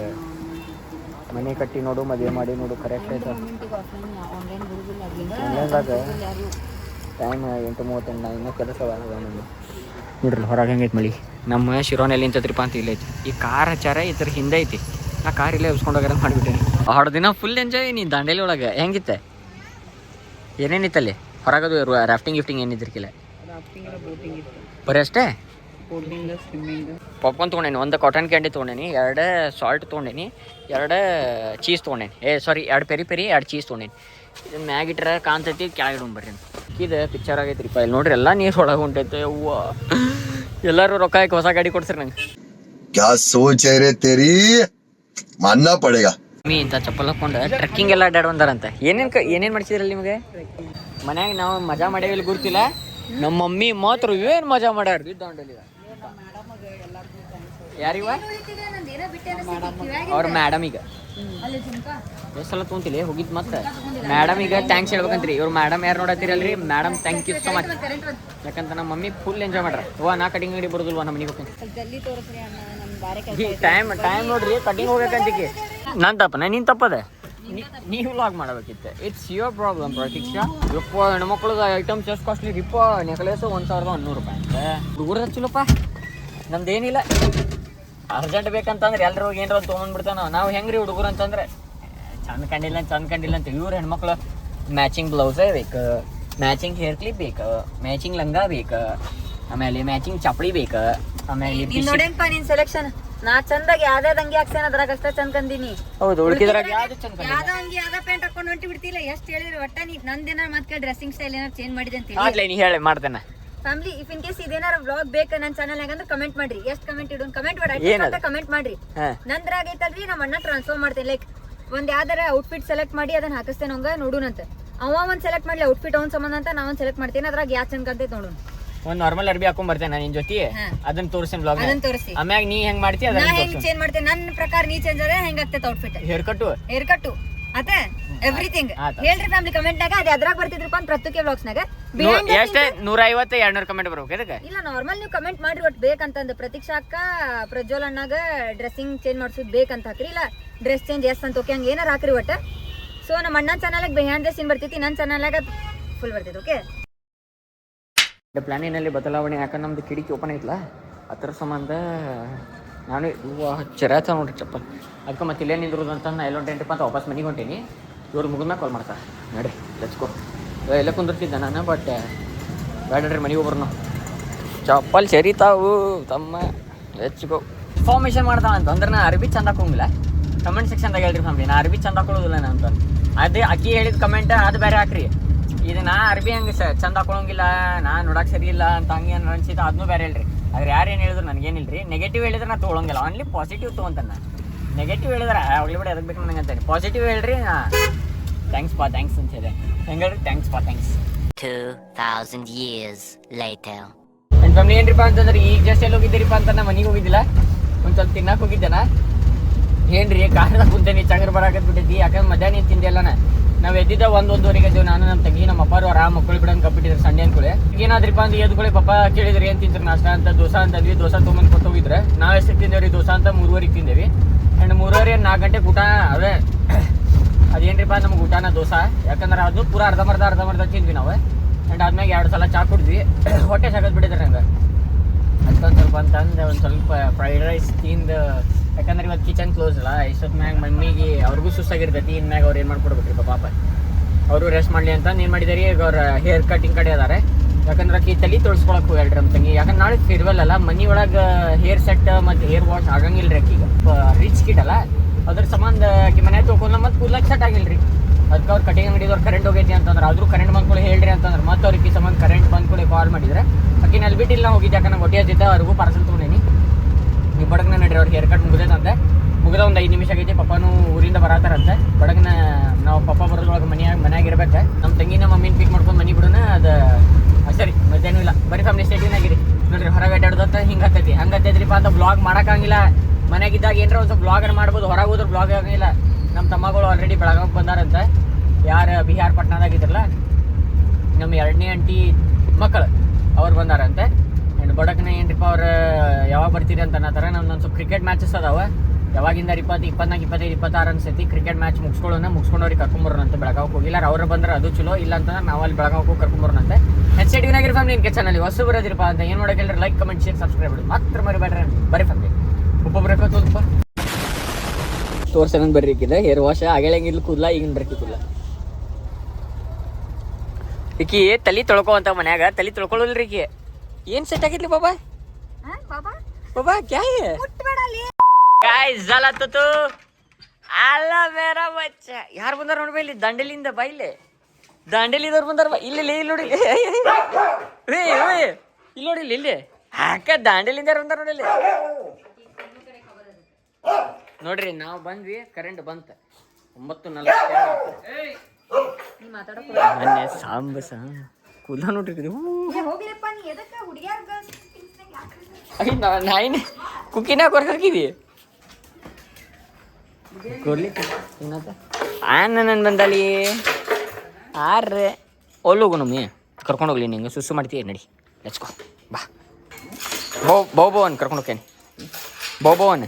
ಮನೆ ಕಟ್ಟಿ ನೋಡು ಮದುವೆ ಮಾಡಿ ನೋಡು ಕರೆಕ್ಟ್ ಆಯ್ತು ಆನ್ಲೈನ್ದಾಗ ಟೈಮ್ 8:38 ನಾ ಇನ್ನೂ ಕೆಲಸ ನೋಡ್ರಿ ಹೊರಗೆ ಹೆಂಗೈತಿ ಮಳಿ ನಮ್ಮ ಶಿರೋನಲ್ಲಿ ನಿಂತದ್ರಿಪ್ಪ ಅಂತ ಇಲ್ಲ ಐತಿ ಈ ಕಾರ್ ಹಚ್ಚಾರ ಇದ್ರ ಹಿಂದೆ ಐತಿ ಆ ಕಾರ್ ಇಲ್ಲೇ ಉಸ್ಕೊಂಡೋಗಾರ ಮಾಡಿಬಿಟ್ಟೇನಿ ಆರು ದಿನ ಫುಲ್ ಎಂಜಾಯ್ ನೀ ದಾಂಡೇಲಿ ಒಳಗೆ ಹೆಂಗಿತ್ತೆ ಏನೇನಿತ್ತಲ್ಲಿ ಹೊರಗದು ರಾಫ್ಟಿಂಗ್ ಗಿಫ್ಟಿಂಗ್ ಏನಿದ್ರಿಕಿಲ್ಲ ಬರೀ ಅಷ್ಟೇ ಪಾಪ್ಕಾರ್ನ್ ತೊಗೊಂಡೇನಿ 1 ಕಾಟನ್ ಕ್ಯಾಂಡಿ ತೊಗೊಂಡೇನಿ 2 ಸಾಲ್ಟ್ ತೊಗೊಂಡೇನಿ 2 ಚೀಸ್ ತೊಗೊಂಡೇನಿ 2 ಪೆರಿ 2 ಚೀಸ್ ತೊಗೊಂಡೇನಿ ಇದು ಮ್ಯಾಗ ಇಟ್ರೆ ಕಾಣ್ತೈತಿ ಕೆಳಗಿಡೋಣ ಬರ್ರಿ ಇದು ಪಿಕ್ಚರ್ ಆಗೈತ್ರಿಪ್ಪ ಇಲ್ಲಿ ನೋಡ್ರಿ ಎಲ್ಲ ನೀರು ಒಳಗೆ ಹೊಂಟೈತೆ ಅವ್ವ ಎಲ್ಲರೂ ರೊಕ್ಕ ಹಾಕಿ ಹೊಸ ಗಾಡಿ ಕೊಡ್ಸ್ರಿ ನಂಗೆ क्या सोच है रे तेरी मानना पड़ेगा ಮಮ್ಮಿ ಇಂಥ ಚಪ್ಪಲ್ ಹಾಕೊಂಡು ಟ್ರೆಕ್ಕಿಂಗ್ ಎಲ್ಲ ಅಡ್ಡಾಡೋಂದಾರಂತೆ ಏನೇನು ಮಾಡಿಸಿದ್ರಲ್ಲಿ ನಿಮಗೆ ಮನ್ಯಾಗ ನಾವು ಮಜಾ ಮಾಡೇವಿ ಇಲ್ಲಿ ಗುರ್ತಿಲ್ಲ ನಮ್ಮ ಮಮ್ಮಿ ಮಾತ್ರ ಏನು ಮಜಾ ಮಾಡ್ಯಾರ ದಾಂಡೇಲಿ ಯಾರಿವ ಅವ್ರ ಮೇಡಮ್ ಈಗ ಎಷ್ಟು ಸಲ ತೊಗೊಂತಿಲ್ಲ ಹೋಗಿದ್ದು ಮತ್ತೆ ಮೇಡಮ್ ಈಗ ಥ್ಯಾಂಕ್ಸ್ ಹೇಳ್ಬೇಕಂತ್ರಿ ಇವ್ರು ಮೇಡಮ್ ಯಾರು ನೋಡತ್ತೀರಲ್ರಿ madam thank you so much ಯಾಕಂತ ನಮ್ಮ ಮಮ್ಮಿ ಫುಲ್ ಎಂಜಾಯ್ ಮಾಡ್ರ ನಾ ಕಟಿಂಗ್ ಅಂಗಡಿ ಬರೋದಿಲ್ವ ನಮ್ಮ ಮನೆಗೆ ಹೋಗ್ತೀನಿ ಟೈಮ್ ನೋಡ್ರಿ ಕಟಿಂಗ್ ಹೋಗ್ಬೇಕಂತಿಕೆ ನಾನು ತಪ್ಪನ ನೀನು ತಪ್ಪದೆ ನೀವು ಲಾಗ್ ಮಾಡಬೇಕಿತ್ತು ಇಟ್ಸ್ ಯುವರ್ ಪ್ರಾಬ್ಲಮ್ ಪ್ರತೀಕ್ಷಾ ಯಪ್ಪ ಹೆಣ್ಮಕ್ಳದ್ದು ಐಟಮ್ಸ್ ಎಷ್ಟು ಕಾಸ್ಟ್ಲಿ ಇಪ್ಪ ನೆಕ್ಲೇಸ್ 1100 ರೂಪಾಯಿ ಅಂತ ಹುಡುಗರು ಹಚ್ಚಿಲ್ಲಪ್ಪ ನಮ್ದೇನಿಲ್ಲ ಅರ್ಜೆಂಟ್ ಬೇಕಂತಂದ್ರೆ ಎಲ್ರು ಹೋಗಿ ಏನಾರ ತೊಗೊಂಡ್ಬಿಡ್ತಾನ ನಾವು ಹೆಂಗ್ರಿ ಹುಡುಗರು ಅಂತಂದ್ರೆ ಚಂದ ಕಂಡಿಲ್ಲ ಅಂತ ಇವ್ರು ಹೆಣ್ಮಕ್ಳು ಮ್ಯಾಚಿಂಗ್ ಬ್ಲೌಸೇ ಬೇಕು ಮ್ಯಾಚಿಂಗ್ ಹೇರ್ ಕ್ಲಿಪ್ ಬೇಕು ಮ್ಯಾಚಿಂಗ್ ಲಂಗ ಬೇಕು ಆಮೇಲೆ ಮ್ಯಾಚಿಂಗ್ ಚಪ್ಪಲಿ ಬೇಕು ಆಮೇಲೆ ನೋಡೇನಪ್ಪ ನಿನ್ ಸೆಲೆಕ್ಷನ್ ನಾ ಚಂದಾಗಿ ಯಾವ್ದೇ ಅಂಗಿ ಹಾಕ್ಸೇನ ಅದ್ರಾಗ ಅಷ್ಟ ಚಂದ ಕಂದಿನಿ. ಹೌದು, ಉಳ್ಕಿದ್ರಾಗ ಯಾವ್ದು ಚಂದ ಯಾವ್ದೋ ಅಂಗಿ ಯಾವ್ದೋ ಪ್ಯಾಂಟ್ ಹಾಕೊಂಡು ಹೊಂಟಿ ಬಿಡ್ತಿಲ್ಲ. ಎಷ್ಟ್ ಹೇಳಿದ್ರು ಒಟ್ಟ ನೀ ನಂದೇನ ಮತ್ತೆ ಡ್ರೆಸ್ಸಿಂಗ್ ಸ್ಟೈಲ್ ಏನಾರು ಚೇಂಜ್ ಮಾಡಿದೆ ಅಂತ ಆಗ್ಲೇ ನೀ ಹೇಳಿ ಮಾಡ್ತೇನೆ. ಫ್ಯಾಮಿಲಿ ಇಫ್ ಇನ್ ಕೇಸ್ ಇದೇನಾರ ವ್ಲಾಗ್ ಬೇಕು ನನ್ನ ಚಾನಲ್ ಅಂದ್ರೆ ಕಮೆಂಟ್ ಮಾಡ್ರಿ. ಎಷ್ಟ್ ಕಮೆಂಟ್ ಇಡೋನ್ ಕಮೆಂಟ್ ಮಾಡಿ ಕಮೆಂಟ್ ಮಾಡ್ರಿ. ನಂದ್ರಾಗ ಐತಲ್ರಿ ನಮ್ಮ ಅಣ್ಣ ಟ್ರಾನ್ಸ್ಫರ್ ಮಾಡ್ತೇನೆ. ಲೈಕ್ ಒಂದ್ ಯಾವ್ದಾರ ಔಟ್ಫಿಟ್ ಸೆಲೆಕ್ಟ್ ಮಾಡಿ ಅದನ್ನ ಹಾಕಿಸ್ತೇನೆ ಅವಂಗ ನೋಡುನಂತ. ಅವ ಒಂದ್ ಸೆಲೆಕ್ಟ್ ಮಾಡ್ಲಿ ಔಟ್ಫಿಟ್ ಅವ್ನ ಸಂಬಂಧ ಅಂತ ನಾ ಒಂದ್ ಸೆಲೆಕ್ಟ್ ಮಾಡ್ತೇನೆ. ಅದ್ರಾಗ ಯಾ ಚಂದ ಕಾಣ್ತೈತೆ ನೋಡು. ಒಂದ್ ನಾರ್ಮಲ್ ಅರ್ಬಿ ಹಾಕೊಂಡ್ ಬರ್ತೇನೆ ನಿನ್ ಜೊತೆ, ಅದನ್ನ ತೋರಿಸ್ತೇನೆ ಬ್ಲಾಗ್. ಅದನ್ನ ತೋರಿಸಿ ಆಮ್ಯಾಗ ನೀ ಹೆಂಗ್ ಮಾಡ್ತಿ ಅದನ್ನ ಹೆಂಗ್ ಚೇಂಜ್ ಮಾಡ್ತೇನೆ. ನನ್ನ ಪ್ರಕಾರ ನೀ ಚೇಂಜ್ ಆದ್ರೆ ಹೆಂಗ್ ಆಗ್ತೈತೆ ಔಟ್ಫಿಟ್. ಹೇರ್ ಕಟ್ಟು ಅದ ಎವ್ರಿಥಿಂಗ್ ಹೇಳ್ರಿ ಫ್ಯಾಮಿಲಿ ಕಮೆಂಟ್ ನಾಗ. ಅದ್ ಅದ್ರಾಗ ಬರ್ತಿದ್ರಪ್ಪ ಅಂತ ಪ್ರತಿಕೆ ವ್ಲಾಗ್ಸ್ ನಾಗ ಎಷ್ಟೇ 150 200 ಕಮೆಂಟ್ ಬರ್ಬೇಕು ಇದಕ್ಕೆ. ಇಲ್ಲ ನಾರ್ಮಲ್ ನೀವು ಕಮೆಂಟ್ ಮಾಡ್ರಿ ಒಟ್ಟು ಬೇಕಂತಂದು. ಪ್ರತೀಕ್ಷಾ ಅಕ್ಕ ಪ್ರಜ್ವಲ್ ಅಣ್ಣಾಗ ಡ್ರೆಸ್ಸಿಂಗ್ ಚೇಂಜ್ ಮಾಡ್ಸೋದು ಬೇಕಂತ ಹಾಕ್ರಿ. ಇಲ್ಲ ಡ್ರೆಸ್ ಚೇಂಜ್ ಎಸ್ ಅಂತ ಓಕೆ ಹಂಗೆ ಏನಾರ ಹಾಕ್ರಿ ಒಟ್ಟು. ಸೊ ನಮ್ಮ ಅಣ್ಣನ ಚಾನಲ್ಗೆ ಬಿಹೈಂಡ್ ದ ಸೀನ್ ಬರ್ತೈತಿ, ನನ್ನ ಚಾನಲ್ನಾಗ ಫುಲ್ ಬರ್ತೈತಿ. ಓಕೆ ಪ್ಲಾನಿನಲ್ಲಿ ಬದಲಾವಣೆ ಯಾಕಂದ್ರೆ ನಮ್ದು ಕಿಟಕಿ ಓಪನ್ ಐತಲ್ಲ ಅದ್ರ ಸಂಬಂಧ ನಾನು ಚರಾತ ನೋಡ್ರಿ ಚಪ್ಪಲ್ ಅದಕ್ಕೆ ಮತ್ತೆ ಇಲ್ಲೇ ನಿಂದ್ರದು ಅಂತ ನಾ ಎಲ್ಲೊಂಟು ಎಂಟಪ್ಪ ಅಂತ ವಾಪಸ್ ಮನೆಗೆ ಹೊಂಟೀನಿ. ಇವ್ರು ಮುಗಿದ್ಮೇಲೆ ಕಾಲ್ ಮಾಡ್ತಾರೆ ನಡಿ ಲೆಚ್ಕೋ. ಎಲ್ಲ ಕುಂದಿರ್ತಿದ್ದೆ ನಾನು, ಬಟ್ ಬೇಡ್ರಿ ಮನೆಗೆ ಹೋಗ್ಬರ್ನು. ಚಪ್ಪಲ್ ಸರಿತಾವು ತಮ್ಮ ಲೆಚ್ಕೋ. ಇನ್ಫಾರ್ಮೇಷನ್ ಮಾಡ್ತಾವ ಅಂತ ಅಂದ್ರೆ ನಾ ಅರ್ಬಿ ಚಂದ ಹಾಕೋಂಗಿಲ್ಲ. ಕಮೆಂಟ್ ಸೆಕ್ಷನ್ದಾಗ ಹೇಳ್ರಿ ಫ್ಯಾಮಿಲಿ, ನಾ ಅರ್ಬಿ ಚಂದ ಹಾಕೊಳ್ಳೋದಿಲ್ಲ ನಾ ಅಂತ. ಅದೇ ಅಕ್ಕಿ ಹೇಳಿದ ಕಮೆಂಟ್ ಅದು ಬೇರೆ ಹಾಕ್ರಿ. ಇದು ನಾ ಅರ್ಬಿ ಹಂಗೆ ಚಂದ ಹಾಕೊಳಂಗಿಲ್ಲ, ನಾ ನೋಡಕ್ಕೆ ಸರಿ ಇಲ್ಲ ಅಂತ ಹಂಗೆ ಏನು ಅನ್ಸಿತ್ತು ಅದನ್ನೂ ಬೇರೆ ಹೇಳ್ರಿ. ಆದ್ರೆ ಯಾರು ಏನು ಹೇಳಿದ್ರು ನನಗೇನಿಲ್ಲ ರೀ. ನೆಗೆಟಿವ್ ಹೇಳಿದ್ರೆ ನಾ ತೊಗೊಳಂಗಿಲ್ಲ, ಓನ್ಲಿ ಪಾಸಿಟಿವ್ ತೊಗೊಂತಾನೆ. ನೆಗೆಟಿವ್ ಹೇಳಿದ್ರೆ ಹೋಗ್ಲಿ ಬಿಡಿ ಅದಕ್ಕೆ ಬೇಕು ನನಗೆ ಅಂತಾನೆ. ಪಾಸಿಟಿವ್ ಹೇಳ್ರಿ, ಥ್ಯಾಂಕ್ಸ್ ಅಂತಿದೆ. ಹೆಂಗೆ ಹೇಳ್ರಿ ಥ್ಯಾಂಕ್ಸ್. 2000 years later. ನನ್ನ ಫ್ಯಾಮಿಲಿ ಏನ್ರಿಪ್ಪ ಅಂತಂದ್ರೆ ಈಗ ಜಸ್ಟ್ ಎಲ್ಲಿ ಹೋಗಿದ್ದೀರಿಪ್ಪ ಅಂತ ನಾ ಮನೆಗೆ ಹೋಗಿದ್ದಿಲ್ಲ, ಒಂದು ಸ್ವಲ್ಪ ತಿನ್ನಕ್ಕೆ ಹೋಗಿದ್ದೇನ. ಏನ್ರಿ ಕಾರಣದಾಗ ಕುಂತೇನಿ, ಚಗರ್ ಬರಾಕತ್ ಬಿಟ್ಟೈತಿ. ಯಾಕಂದ್ರೆ ಮಧ್ಯಾಹ್ನ ಏನು ತಿಂದೆ ಅಲ್ಲನ. ನಾವು ಎದ್ದಿದ್ದ 1-1:30 ಇದ್ದೇವೆ. ನಾನು ನಮ್ಮ ತಂಗಿ ನಮ್ಮ ಅಪ್ಪಾರು ಆರಾಮ ಮಕ್ಕಳು ಬಿಡಂಗೆ ಕಪ್ಪಿಟ್ಟಿದ್ರು ಸಂಡೆ ಅನ್ಕೊಳ್ಳಿ. ಏನಾದ್ರಿಪ್ಪ ಅಂದ್ರೆ ಎದ್ಕೊಳ್ಳಿ ಪಪ್ಪ ಕೇಳಿದ್ರೆ ಏನು ತಿಂತಾರೆ ನಾಷ್ಟ ಅಂತ. ದೋಸೆ ಅಂತಂದ್ವಿ, ದೋಸೆ ತೊಗೊಂಬಂದು ಕೊಟ್ಟು ಹೋಗಿದ್ರೆ ನಾವು ಎಷ್ಟು ತಿಂದೇವ್ರಿ ದೋಸೆ ಅಂತ 3:30 ತಿಂದೇವಿ. ಆ್ಯಂಡ್ 3:30 4 ಗಂಟೆಗೆ ಊಟ. ಅದೇನ್ರಿಪ್ಪ ನಮ್ಗೆ ಊಟನ ದೋಸೆ, ಯಾಕಂದ್ರೆ ಅದು ಪೂರ ಅರ್ಧಂಬರ್ಧ ತಿಂದ್ವಿ ನಾವು. ಆ್ಯಂಡ್ ಆದ್ಮೇಲೆ 2 ಸಲ ಚಾ ಕುಡಿದ್ವಿ. ಹೊಟ್ಟೆ ಸಾಕತ್ ಬಿಟ್ಟಿದ್ರೆ ನಂಗೆ. ಅದಕ್ಕೊಂದು ಸ್ವಲ್ಪ ಅಂತಂದು ಒಂದು ಸ್ವಲ್ಪ ಫ್ರೈಡ್ ರೈಸ್ ತಿಂದು, ಯಾಕಂದ್ರೆ ಇವತ್ತು ಕಿಚನ್ ಕ್ಲೋಸ್ ಅಲ್ಲ. ಇಷ್ಟೊತ್ತು ಮ್ಯಾಗ ಮಮ್ಮಿಗೆ ಅವ್ರಿಗೂ ಸುಸ್ತಾಗಿರ್ತೈತಿ. ಇನ್ಮ್ಯಾಗ ಅವ್ರು ಏನು ಮಾಡ್ಕೊಡ್ಬೇಕ್ರಿ ಪಾಪ, ಅವರು ರೆಸ್ಟ್ ಮಾಡಲಿ ಅಂತ ಏನು ಮಾಡಿದಾರೆ. ಈಗ ಅವ್ರ ಹೇರ್ ಕಟಿಂಗ್ ಕಡೆ ಅದಾರೆ. ಯಾಕಂದ್ರೆ ಆಕಿ ತಲೆ ತೊಳ್ಸ್ಕೊಳಕ್ಕೆ ಹೋಗ್ಯಾಳ್ರಿ ನಮ್ಮ ತಂಗಿ. ಯಾಕಂದ್ರೆ ನಾಳೆ ಫೇರ್ವೆಲ್ ಅಲ್ಲ, ಮನೆ ಒಳಗೆ ಹೇರ್ ಸೆಟ್ ಮತ್ತು ಹೇರ್ ವಾಶ್ ಆಗಂಗಿಲ್ಲ ರೀ. ಆಕಿಗೆ ರಿಚ್ ಕಿಟ್ ಅಲ್ಲ, ಅದ್ರ ಸಂಬಂಧ ಆಕಿ ಮನೆ ತೊಗೊಂಡ ಮತ್ತು ಕೂದ್ಲಕ್ಕೆ ಸೆಟ್ ಆಗಿಲ್ಲ ರೀ. ಅದಕ್ಕೆ ಅವ್ರು ಕಟಿಂಗ್ ಅಂಗಡಿದವ್ರು ಕರೆಂಟ್ ಹೋಗೈತಿ ಅಂತಂದ್ರೆ, ಆದರೂ ಕರೆಂಟ್ ಬಂದ್ಕೊಳ್ಳಿ ಹೇಳ್ರಿ ಅಂತಂದ್ರೆ ಮತ್ತೆ ಅವ್ರಿಗೆ ಸಂಬಂಧ ಕರೆಂಟ್ ಬಂದ್ಕೊಳ್ಳಿ ಕಾಲ್ ಮಾಡಿದ್ರೆ ಆಕಿನ ಅಲ್ಲಿ ಬಿಟ್ಟಿಲ್ಲ. ನಾವು ಹೋಗಿದ್ದೆ ಯಾಕಂದ್ರೆ ಹೊಟ್ಟೆ ಹತ್ತಿದ್ದೆ. ಅವ್ರಿಗೂ ಪಾರ್ಸಲ್ ತೊಗೊಂಡೇನಿ. ನೀವು ಬಡಗ್ನ ನಡ್ರಿ ಅವ್ರಿಗೆ ಹೇರ್ ಕಟ್ ಮುಗಿದಂತೆ ಮುಗಿದ ಒಂದು 5 ನಿಮಿಷ ಆಗೈತಿ. ಪಪ್ಪನೂ ಊರಿಂದ ಬರತ್ತಾರಂತೆ. ಬಡಗ್ನ ನಾವು ಪಪ್ಪ ಬರೋದ್ರೊಳಗೆ ಮನ್ಯಾಗ ಇರ್ಬೇಕು. ನಮ್ಮ ತಂಗಿನ ಮಮ್ಮಿನ ಪಿಕ್ ಮಾಡ್ಕೊಂಡು ಮನೆ ಬಿಡೋಣ. ಅದು ಸರಿ ಮತ್ತೇನೂ ಇಲ್ಲ, ಬರೀ ಫ್ಯಾಮಿಲಿ ಸ್ಟೇಟಿನಾಗಿರಿ ನೋಡ್ರಿ. ಹೊರಗೆ ಅಡ್ಡಾಡ್ದತ್ತ ಹಿಂಗೆ ಹತ್ತೈತಿ ಹಂಗೆ ಹತ್ತೈತ್ರಿಪ್ಪ ಅಂತ ಬ್ಲಾಗ್ ಮಾಡೋಕ್ಕಾಗಿಲ್ಲ. ಮನೆಯಾಗಿದ್ದಾಗ ಏನರ ಒಂದು ಸ್ವಲ್ಪ ಬ್ಲಾಗರ್ ಮಾಡ್ಬೋದು, ಹೊರಗೆ ಹೋದ್ರೆ ಬ್ಲಾಗ್ ಆಗಂಗಿಲ್ಲ. ನಮ್ಮ ತಮ್ಮಗಳು ಆಲ್ರೆಡಿ ಬೆಳಗಾವಿಗೆ ಬಂದಾರಂತೆ. ಯಾರು ಬಿಹಾರ ಪಟ್ಟಣದಾಗಿದ್ರಲ್ಲ ನಮ್ಮ 2ನೇ ಆಂಟಿ ಮಕ್ಕಳು ಅವ್ರು ಬಂದಾರಂತೆ. ಆ್ಯಂಡ್ ಬಡಕ್ನ ಏನ್ರಿಪ್ಪ ಅವ್ರು ಯಾವಾಗ ಬರ್ತೀರಿ ಅಂತ ಅನ್ನೋ ನಮ್ದೊಂದು ಸ್ವಲ್ಪ ಕ್ರಿಕೆಟ್ ಮ್ಯಾಚಸ್ ಅದಾವೆ. ಯಾವಾಗಿಂದ 20, 24, 25, 26 ಅನ್ಸೈತಿ ಕ್ರಿಕೆಟ್ ಮ್ಯಾಚ್ ಮುಗಿಸ್ಕೊಂಡವ್ರಿಗೆ ಕರ್ಕೊಂಬರೋಣಂತೆ. ಬೆಳಗಾವಿಗೆ ಹೋಗಿಲ್ಲ ಅವ್ರು ಬಂದ್ರೆ ಅದು ಚಲೋ, ಇಲ್ಲ ಅಂತಂದ್ರೆ ನಾವು ಅಲ್ಲಿ ಬೆಳಗಾವಿಗೆ ಹೋಗಿ ಕರ್ಕೊಂಬರೋಣಂತೆ. ನೆಕ್ಸ್ಟ್ ಸೈಡ್ನಾಗಿರೋ ಫ್ಯಾಮಿಲಿ ಇನ್ಕೆ ಚಾನಲ್ ಹೊಸ ಬರೋದಿರಪ್ಪ ಅಂತ ಏನು ಮಾಡೋಕೆ ಹೇಳ್ರಿ, ಲೈಕ್ ಕಮೆಂಟ್ ಶೇರ್ ಸಬ್ಸ್ಕ್ರೈಬ್ ಮಾಡಿ ಮಾತ್ರ ಮರಿಬೇಡ್ರಿ. ಬರೀ ಫ್ಯಾಮಿಲಿ ಒಬ್ಬೊಬ್ಬರು ತೋಲ್ಪ ತೋರ್ಸಂಗೆ ಬರ್ರಿ. ಇಕ್ಕಿಲ್ಲ ಹೇರ್ ವಾಶ್ ಆಗೇಳಂಗಿಲ್ಲ ಕೂದಲ, ಈಗಿನ ಬರ್ಕಿ ಕೂದಲ. ಈಕಿ ತಲೆ ತೊಳ್ಕೊ ಅಂತ ಮನ್ಯಾಗ ತಲೆ ತೊಳ್ಕೊಳ್ಳಲ್ರಿ. ಈಕಿ ಏನು ಸೆಟ್ ಆಗಿರ್ಲಿ ಬಾಬಾ ಬಾಬಾ ಕ್ಯಾ ಗಾಯ್ಸ್ ಜಲತ್ತು ಅಲ್ಲ ಬೇರೆ ಬಚ್ಚ. ಯಾರು ಬಂದಾರ ನೋಡ್ಬಾ ಇಲ್ಲಿ ದಂಡೇಲಿಂದ ಬಾ. ಇಲ್ಲಿ ದಂಡೇಲಿದವ್ರು ಬಂದಾರ ಬಾ. ಇಲ್ಲಿ ನೋಡಿ ಇಲ್ಲಿ ನೋಡಿ ಇಲ್ಲಿ ಹಾಕ ದಾಂಡೇಲಿಂದ ಬಂದಾರ ನೋಡಿ. ನೋಡ್ರಿ ನಾವು ಬಂದ್ವಿ, ಕರೆಂಟ್ ಬಂತ 9:40. ಮೊನ್ನೆ ಸಾಂಬಸ ಕೂದ ನೋಡ್ರಿ. ನಾಯಿನ ಕುಕ್ಕಿನ ಕೊರ್ಕಾಕಿದಿ ಕೊರ್ಲಿಕ್ಕೆ ಏನಂತ ನನ್ನ ಬಂದಲ್ಲಿ ಆರ್ರೆ ಒಲ್ಲೋಗು ನಮ್ಮಿ ಕರ್ಕೊಂಡು ಹೋಗ್ಲಿ. ನಿಂಗೆ ಸುಸ್ಸು ಮಾಡ್ತೀವಿ ನಡಿ ಲೆಚ್ಕೋ ಬಾ. ಬೋನ್ ಕರ್ಕೊಂಡು ಹೋಗ್ತೇನೆ. ಬೋನ್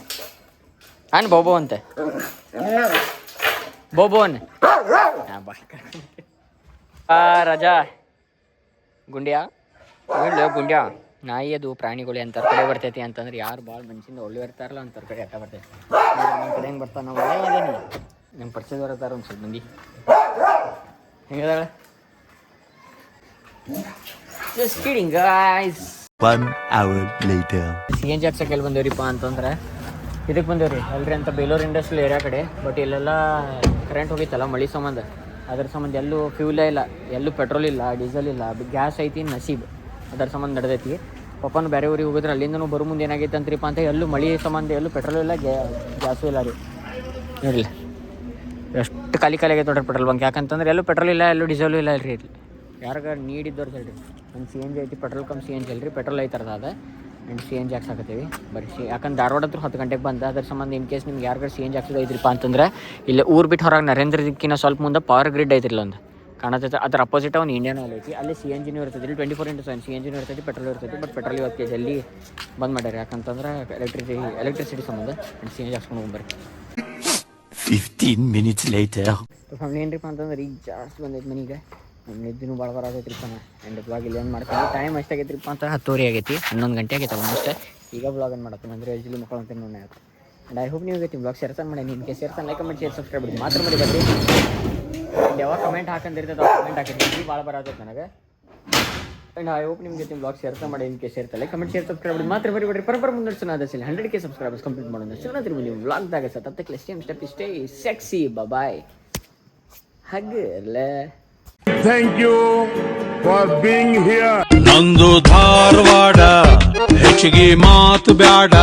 ಬೋಬೋ ಅಂತ ಬೋನ್ ಬಾ ರಜಾ ಗುಂಡ್ಯಾ ಗುಂಡ್ಯಾ. ನಾಯಿ ಅದು ಪ್ರಾಣಿಗಳು ಅಂತಾರ ಕಡೆ ಬರ್ತೈತಿ ಅಂತಂದ್ರೆ ಯಾರು ಭಾಳ ಮನುಷ್ಯಂದ ಒಳ್ಳೆ ಇರ್ತಾರಲ್ಲ ಅಂತಾರ ಕಡೆ ಅಟ್ಟ ಬರ್ತೈತಿ. ನಮ್ಮ ಕಡೆ ಹೆಂಗೆ ಬರ್ತಾನೆ ನಾವು ಒಳ್ಳೆ ಅದೇನಿ. ನಮ್ಮ ಪರಿಚಯದವ್ರು ಇರ್ತಾರೆ ಒಂದು ಸ್ವಲ್ಪ ಮಂದಿ. ಹೆಂಗದಾಳ just kidding guys. 1 hour later. CNG ಹಾಕ್ಸಕ್ಕೆ ಎಲ್ಲಿ ಬಂದೇವ್ರಿಪ್ಪ ಅಂತಂದ್ರೆ ಇದಕ್ಕೆ ಬಂದೇವ್ರಿ ಅಲ್ರಿ ಅಂತ ಬೇಲೂರು ಇಂಡಸ್ಟ್ರಿಯಲ್ ಏರಿಯಾ ಕಡೆ. ಬಟ್ ಇಲ್ಲೆಲ್ಲ ಕರೆಂಟ್ ಹೋಗಿತ್ತಲ್ಲ ಮಳೆ ಸಂಬಂಧ, ಅದ್ರ ಸಂಬಂಧ ಎಲ್ಲೂ ಫ್ಯೂಲೇ ಇಲ್ಲ, ಎಲ್ಲೂ ಪೆಟ್ರೋಲ್ ಇಲ್ಲ, ಡೀಸೆಲ್ ಇಲ್ಲ, ಗ್ಯಾಸ್ ಐತಿ ನಸೀಬ್, ಅದರ ಸಂಬಂಧ ನಡೆದೈತಿ. ಪಪ್ಪನು ಬೇರೆ ಊರಿಗೆ ಹೋಗಿದ್ರೆ ಅಲ್ಲಿಂದನೂ ಬರೋ ಮುಂದೆ ಏನಾಗೈತೆ ಅಂತ್ರಿಪ್ಪ ಅಂತ ಎಲ್ಲೂ ಮಳೆ ಸಂಬಂಧ ಎಲ್ಲೂ ಪೆಟ್ರೋಲ್ ಇಲ್ಲ, ಗ್ಯಾಸು ಇಲ್ಲ ರೀ. ನೋಡಿಲ್ಲ ಎಷ್ಟು ಖಾಲಿ ಆಗೈತೆ ನೋಡ್ರಿ ಪೆಟ್ರೋಲ್ ಬಂಕ್. ಯಾಕಂತಂದ್ರೆ ಎಲ್ಲೂ ಪೆಟ್ರೋಲ್ ಇಲ್ಲ, ಎಲ್ಲೂ ಡೀಸೆಲು ಇಲ್ಲ ರೀ. ಇಲ್ಲಿ ಯಾರಿಗ ನೀಡಿದ್ದವ್ರು ಹೇಳ್ರಿ, ಒಂದು CNG ಐತಿ, ಪೆಟ್ರೋಲ್ ಕಮ್ CNG ಅಲ್ರಿ, ಪೆಟ್ರೋಲ್ ಐತರದ ಅದ ಆ್ಯಂಡ್ CNG ಹಾಕ್ಸಾಕತ್ತೀವಿ ಬರ್ರಿ. ಯಾಕಂದ್ರೆ ಧಾರವಾಡ ಹತ್ರ 10 ಗಂಟೆಗೆ ಬಂದ, ಅದ್ರ ಸಂಬಂಧ ಇನ್ ಕೇಸ್ ನಿಮ್ಗೆ ಯಾರಿಗಾರು CNG ಹಾಕ್ಸೋದು ಐತ್ರಿಪ್ಪ ಅಂತಂದ್ರೆ ಇಲ್ಲಿ ಊರು ಬಿಟ್ಟು ಹೊರಗೆ ನರೇಂದ್ರಕ್ಕಿಂತ ಸ್ವಲ್ಪ ಮುಂದೆ ಪವರ್ ಗ್ರಿಡ್ ಐತಿಲ್ಲ ಒಂದು ಕಾಣತೈತೆ, ಅದ್ರ ಅಪೋಸಿಟ್ ಒಂದು ಇಂಡಿಯನ್ ಆಯಿಲ್ ಐತಿ, ಅಲ್ಲಿ CNGನೂ ಇರ್ತೈತಿ. ಇಲ್ಲಿ 24/7 CNGನೂ ಇರ್ತೈತಿ, ಪೆಟ್ರೋಲ್ ಇರ್ತೈತಿ. ಬಟ್ ಪೆಟ್ರೋಲ್ ಇವತ್ತು ಜಲ್ದಿ ಬಂದ್ ಮಾಡ್ಯಾರ, ಯಾಕಂತಂದ್ರೆ ಎಲೆಕ್ಟ್ರಿಸಿಟಿ ಸಂಬಂಧ. ಆ್ಯಂಡ್ CNG ಹಾಕ್ಸ್ಕೊಂಡು ಹೋಗ್ಬರ್ರಿ. 15 minutes later. ಫ್ಯಾಮಿಲಿ ಏನ್ರಿಪ್ಪ ಅಂತಂದ್ರೆ ಈಗ ಜಾಸ್ತಿ ಬಂದೈತೆ ಮನೆಗೆ, ನಿದ್ದಿನೂ ಭಾಳ ಬರೋದೈತ್ರಿಪ್ಪ. ಆ್ಯಂಡ್ ಬ್ಲಾಗ್ ಇಲ್ಲಿ ಏನು ಮಾಡ್ತೀನಿ, ಟೈಮ್ ಎಷ್ಟಾಗೈತ್ರಿಪ್ಪ ಅಂತ 10:30 ಆಗೈತಿ, 11 ಗಂಟೆ ಆಗೈತೆ ಆಲ್ಮೋಸ್ಟ್. ಈಗ ಬ್ಲಾಗ್ ಏನು ಮಾಡತ್ತೀನಿ ಅಂದರೆ ಯೂಶ್ವಲಿ ಮಕ್ಕಳು ನೋಡೇ ಆಯ್ತು. ಆ್ಯಂಡ್ ಐ ಹೋಪ್ ನೀವು ಇವತ್ತು ಬ್ಲಾಗ್ ಶೇರ್ ಮಾಡಿ. ನಿಮಗೆ share like comment share subscribe ಮಾಡಿ ಮಾತ್ರ ಮಾಡಿ ಬರ್ರಿ. ಆ್ಯಂಡ್ ಯಾವಾಗ ಕಮೆಂಟ್ ಹಾಕಂದಿರ್ತದೆ ಅವಾಗ ಕಮೆಂಟ್ ಹಾಕಿರ್ತೀನಿ, ಭಾಳ ಬರೋದೈತೆ ನನಗೆ. ಆ್ಯಂಡ್ ಐ ಹೋಪ್ ನಿಮಗೆ ಬ್ಲಾಗ್ ಶೇರ್ ಮಾಡಿ. ನಿಮಗೆ share like comment share subscribe ಮಾಡಿ ಮಾತ್ರ ಬರೀ ಪರಪರ ಮುಂದೆ ಅದರಲ್ಲಿ 100K ಸಬ್ಸ್ಕ್ರೈಬರ್ಸ್ ಕಂಪ್ಲೀಟ್ ಮಾಡೋಣ. ಚೆನ್ನಾಗಿ ನೀವು ಬ್ಲಾಗ್ದಾಗ ಸತ್ತಕ್ಕೆ ಸ್ಟೆಪ್ ಇಷ್ಟೇ ಸೆಕ್ಸಿ ಬಾಯ್ ಹಗ್ಗಲ್ಲ. Thank you for being here. ನಂದು ಧಾರವಾಡ ಹೆಚ್ಚಿಗೆ ಮಾತು ಬ್ಯಾಡ.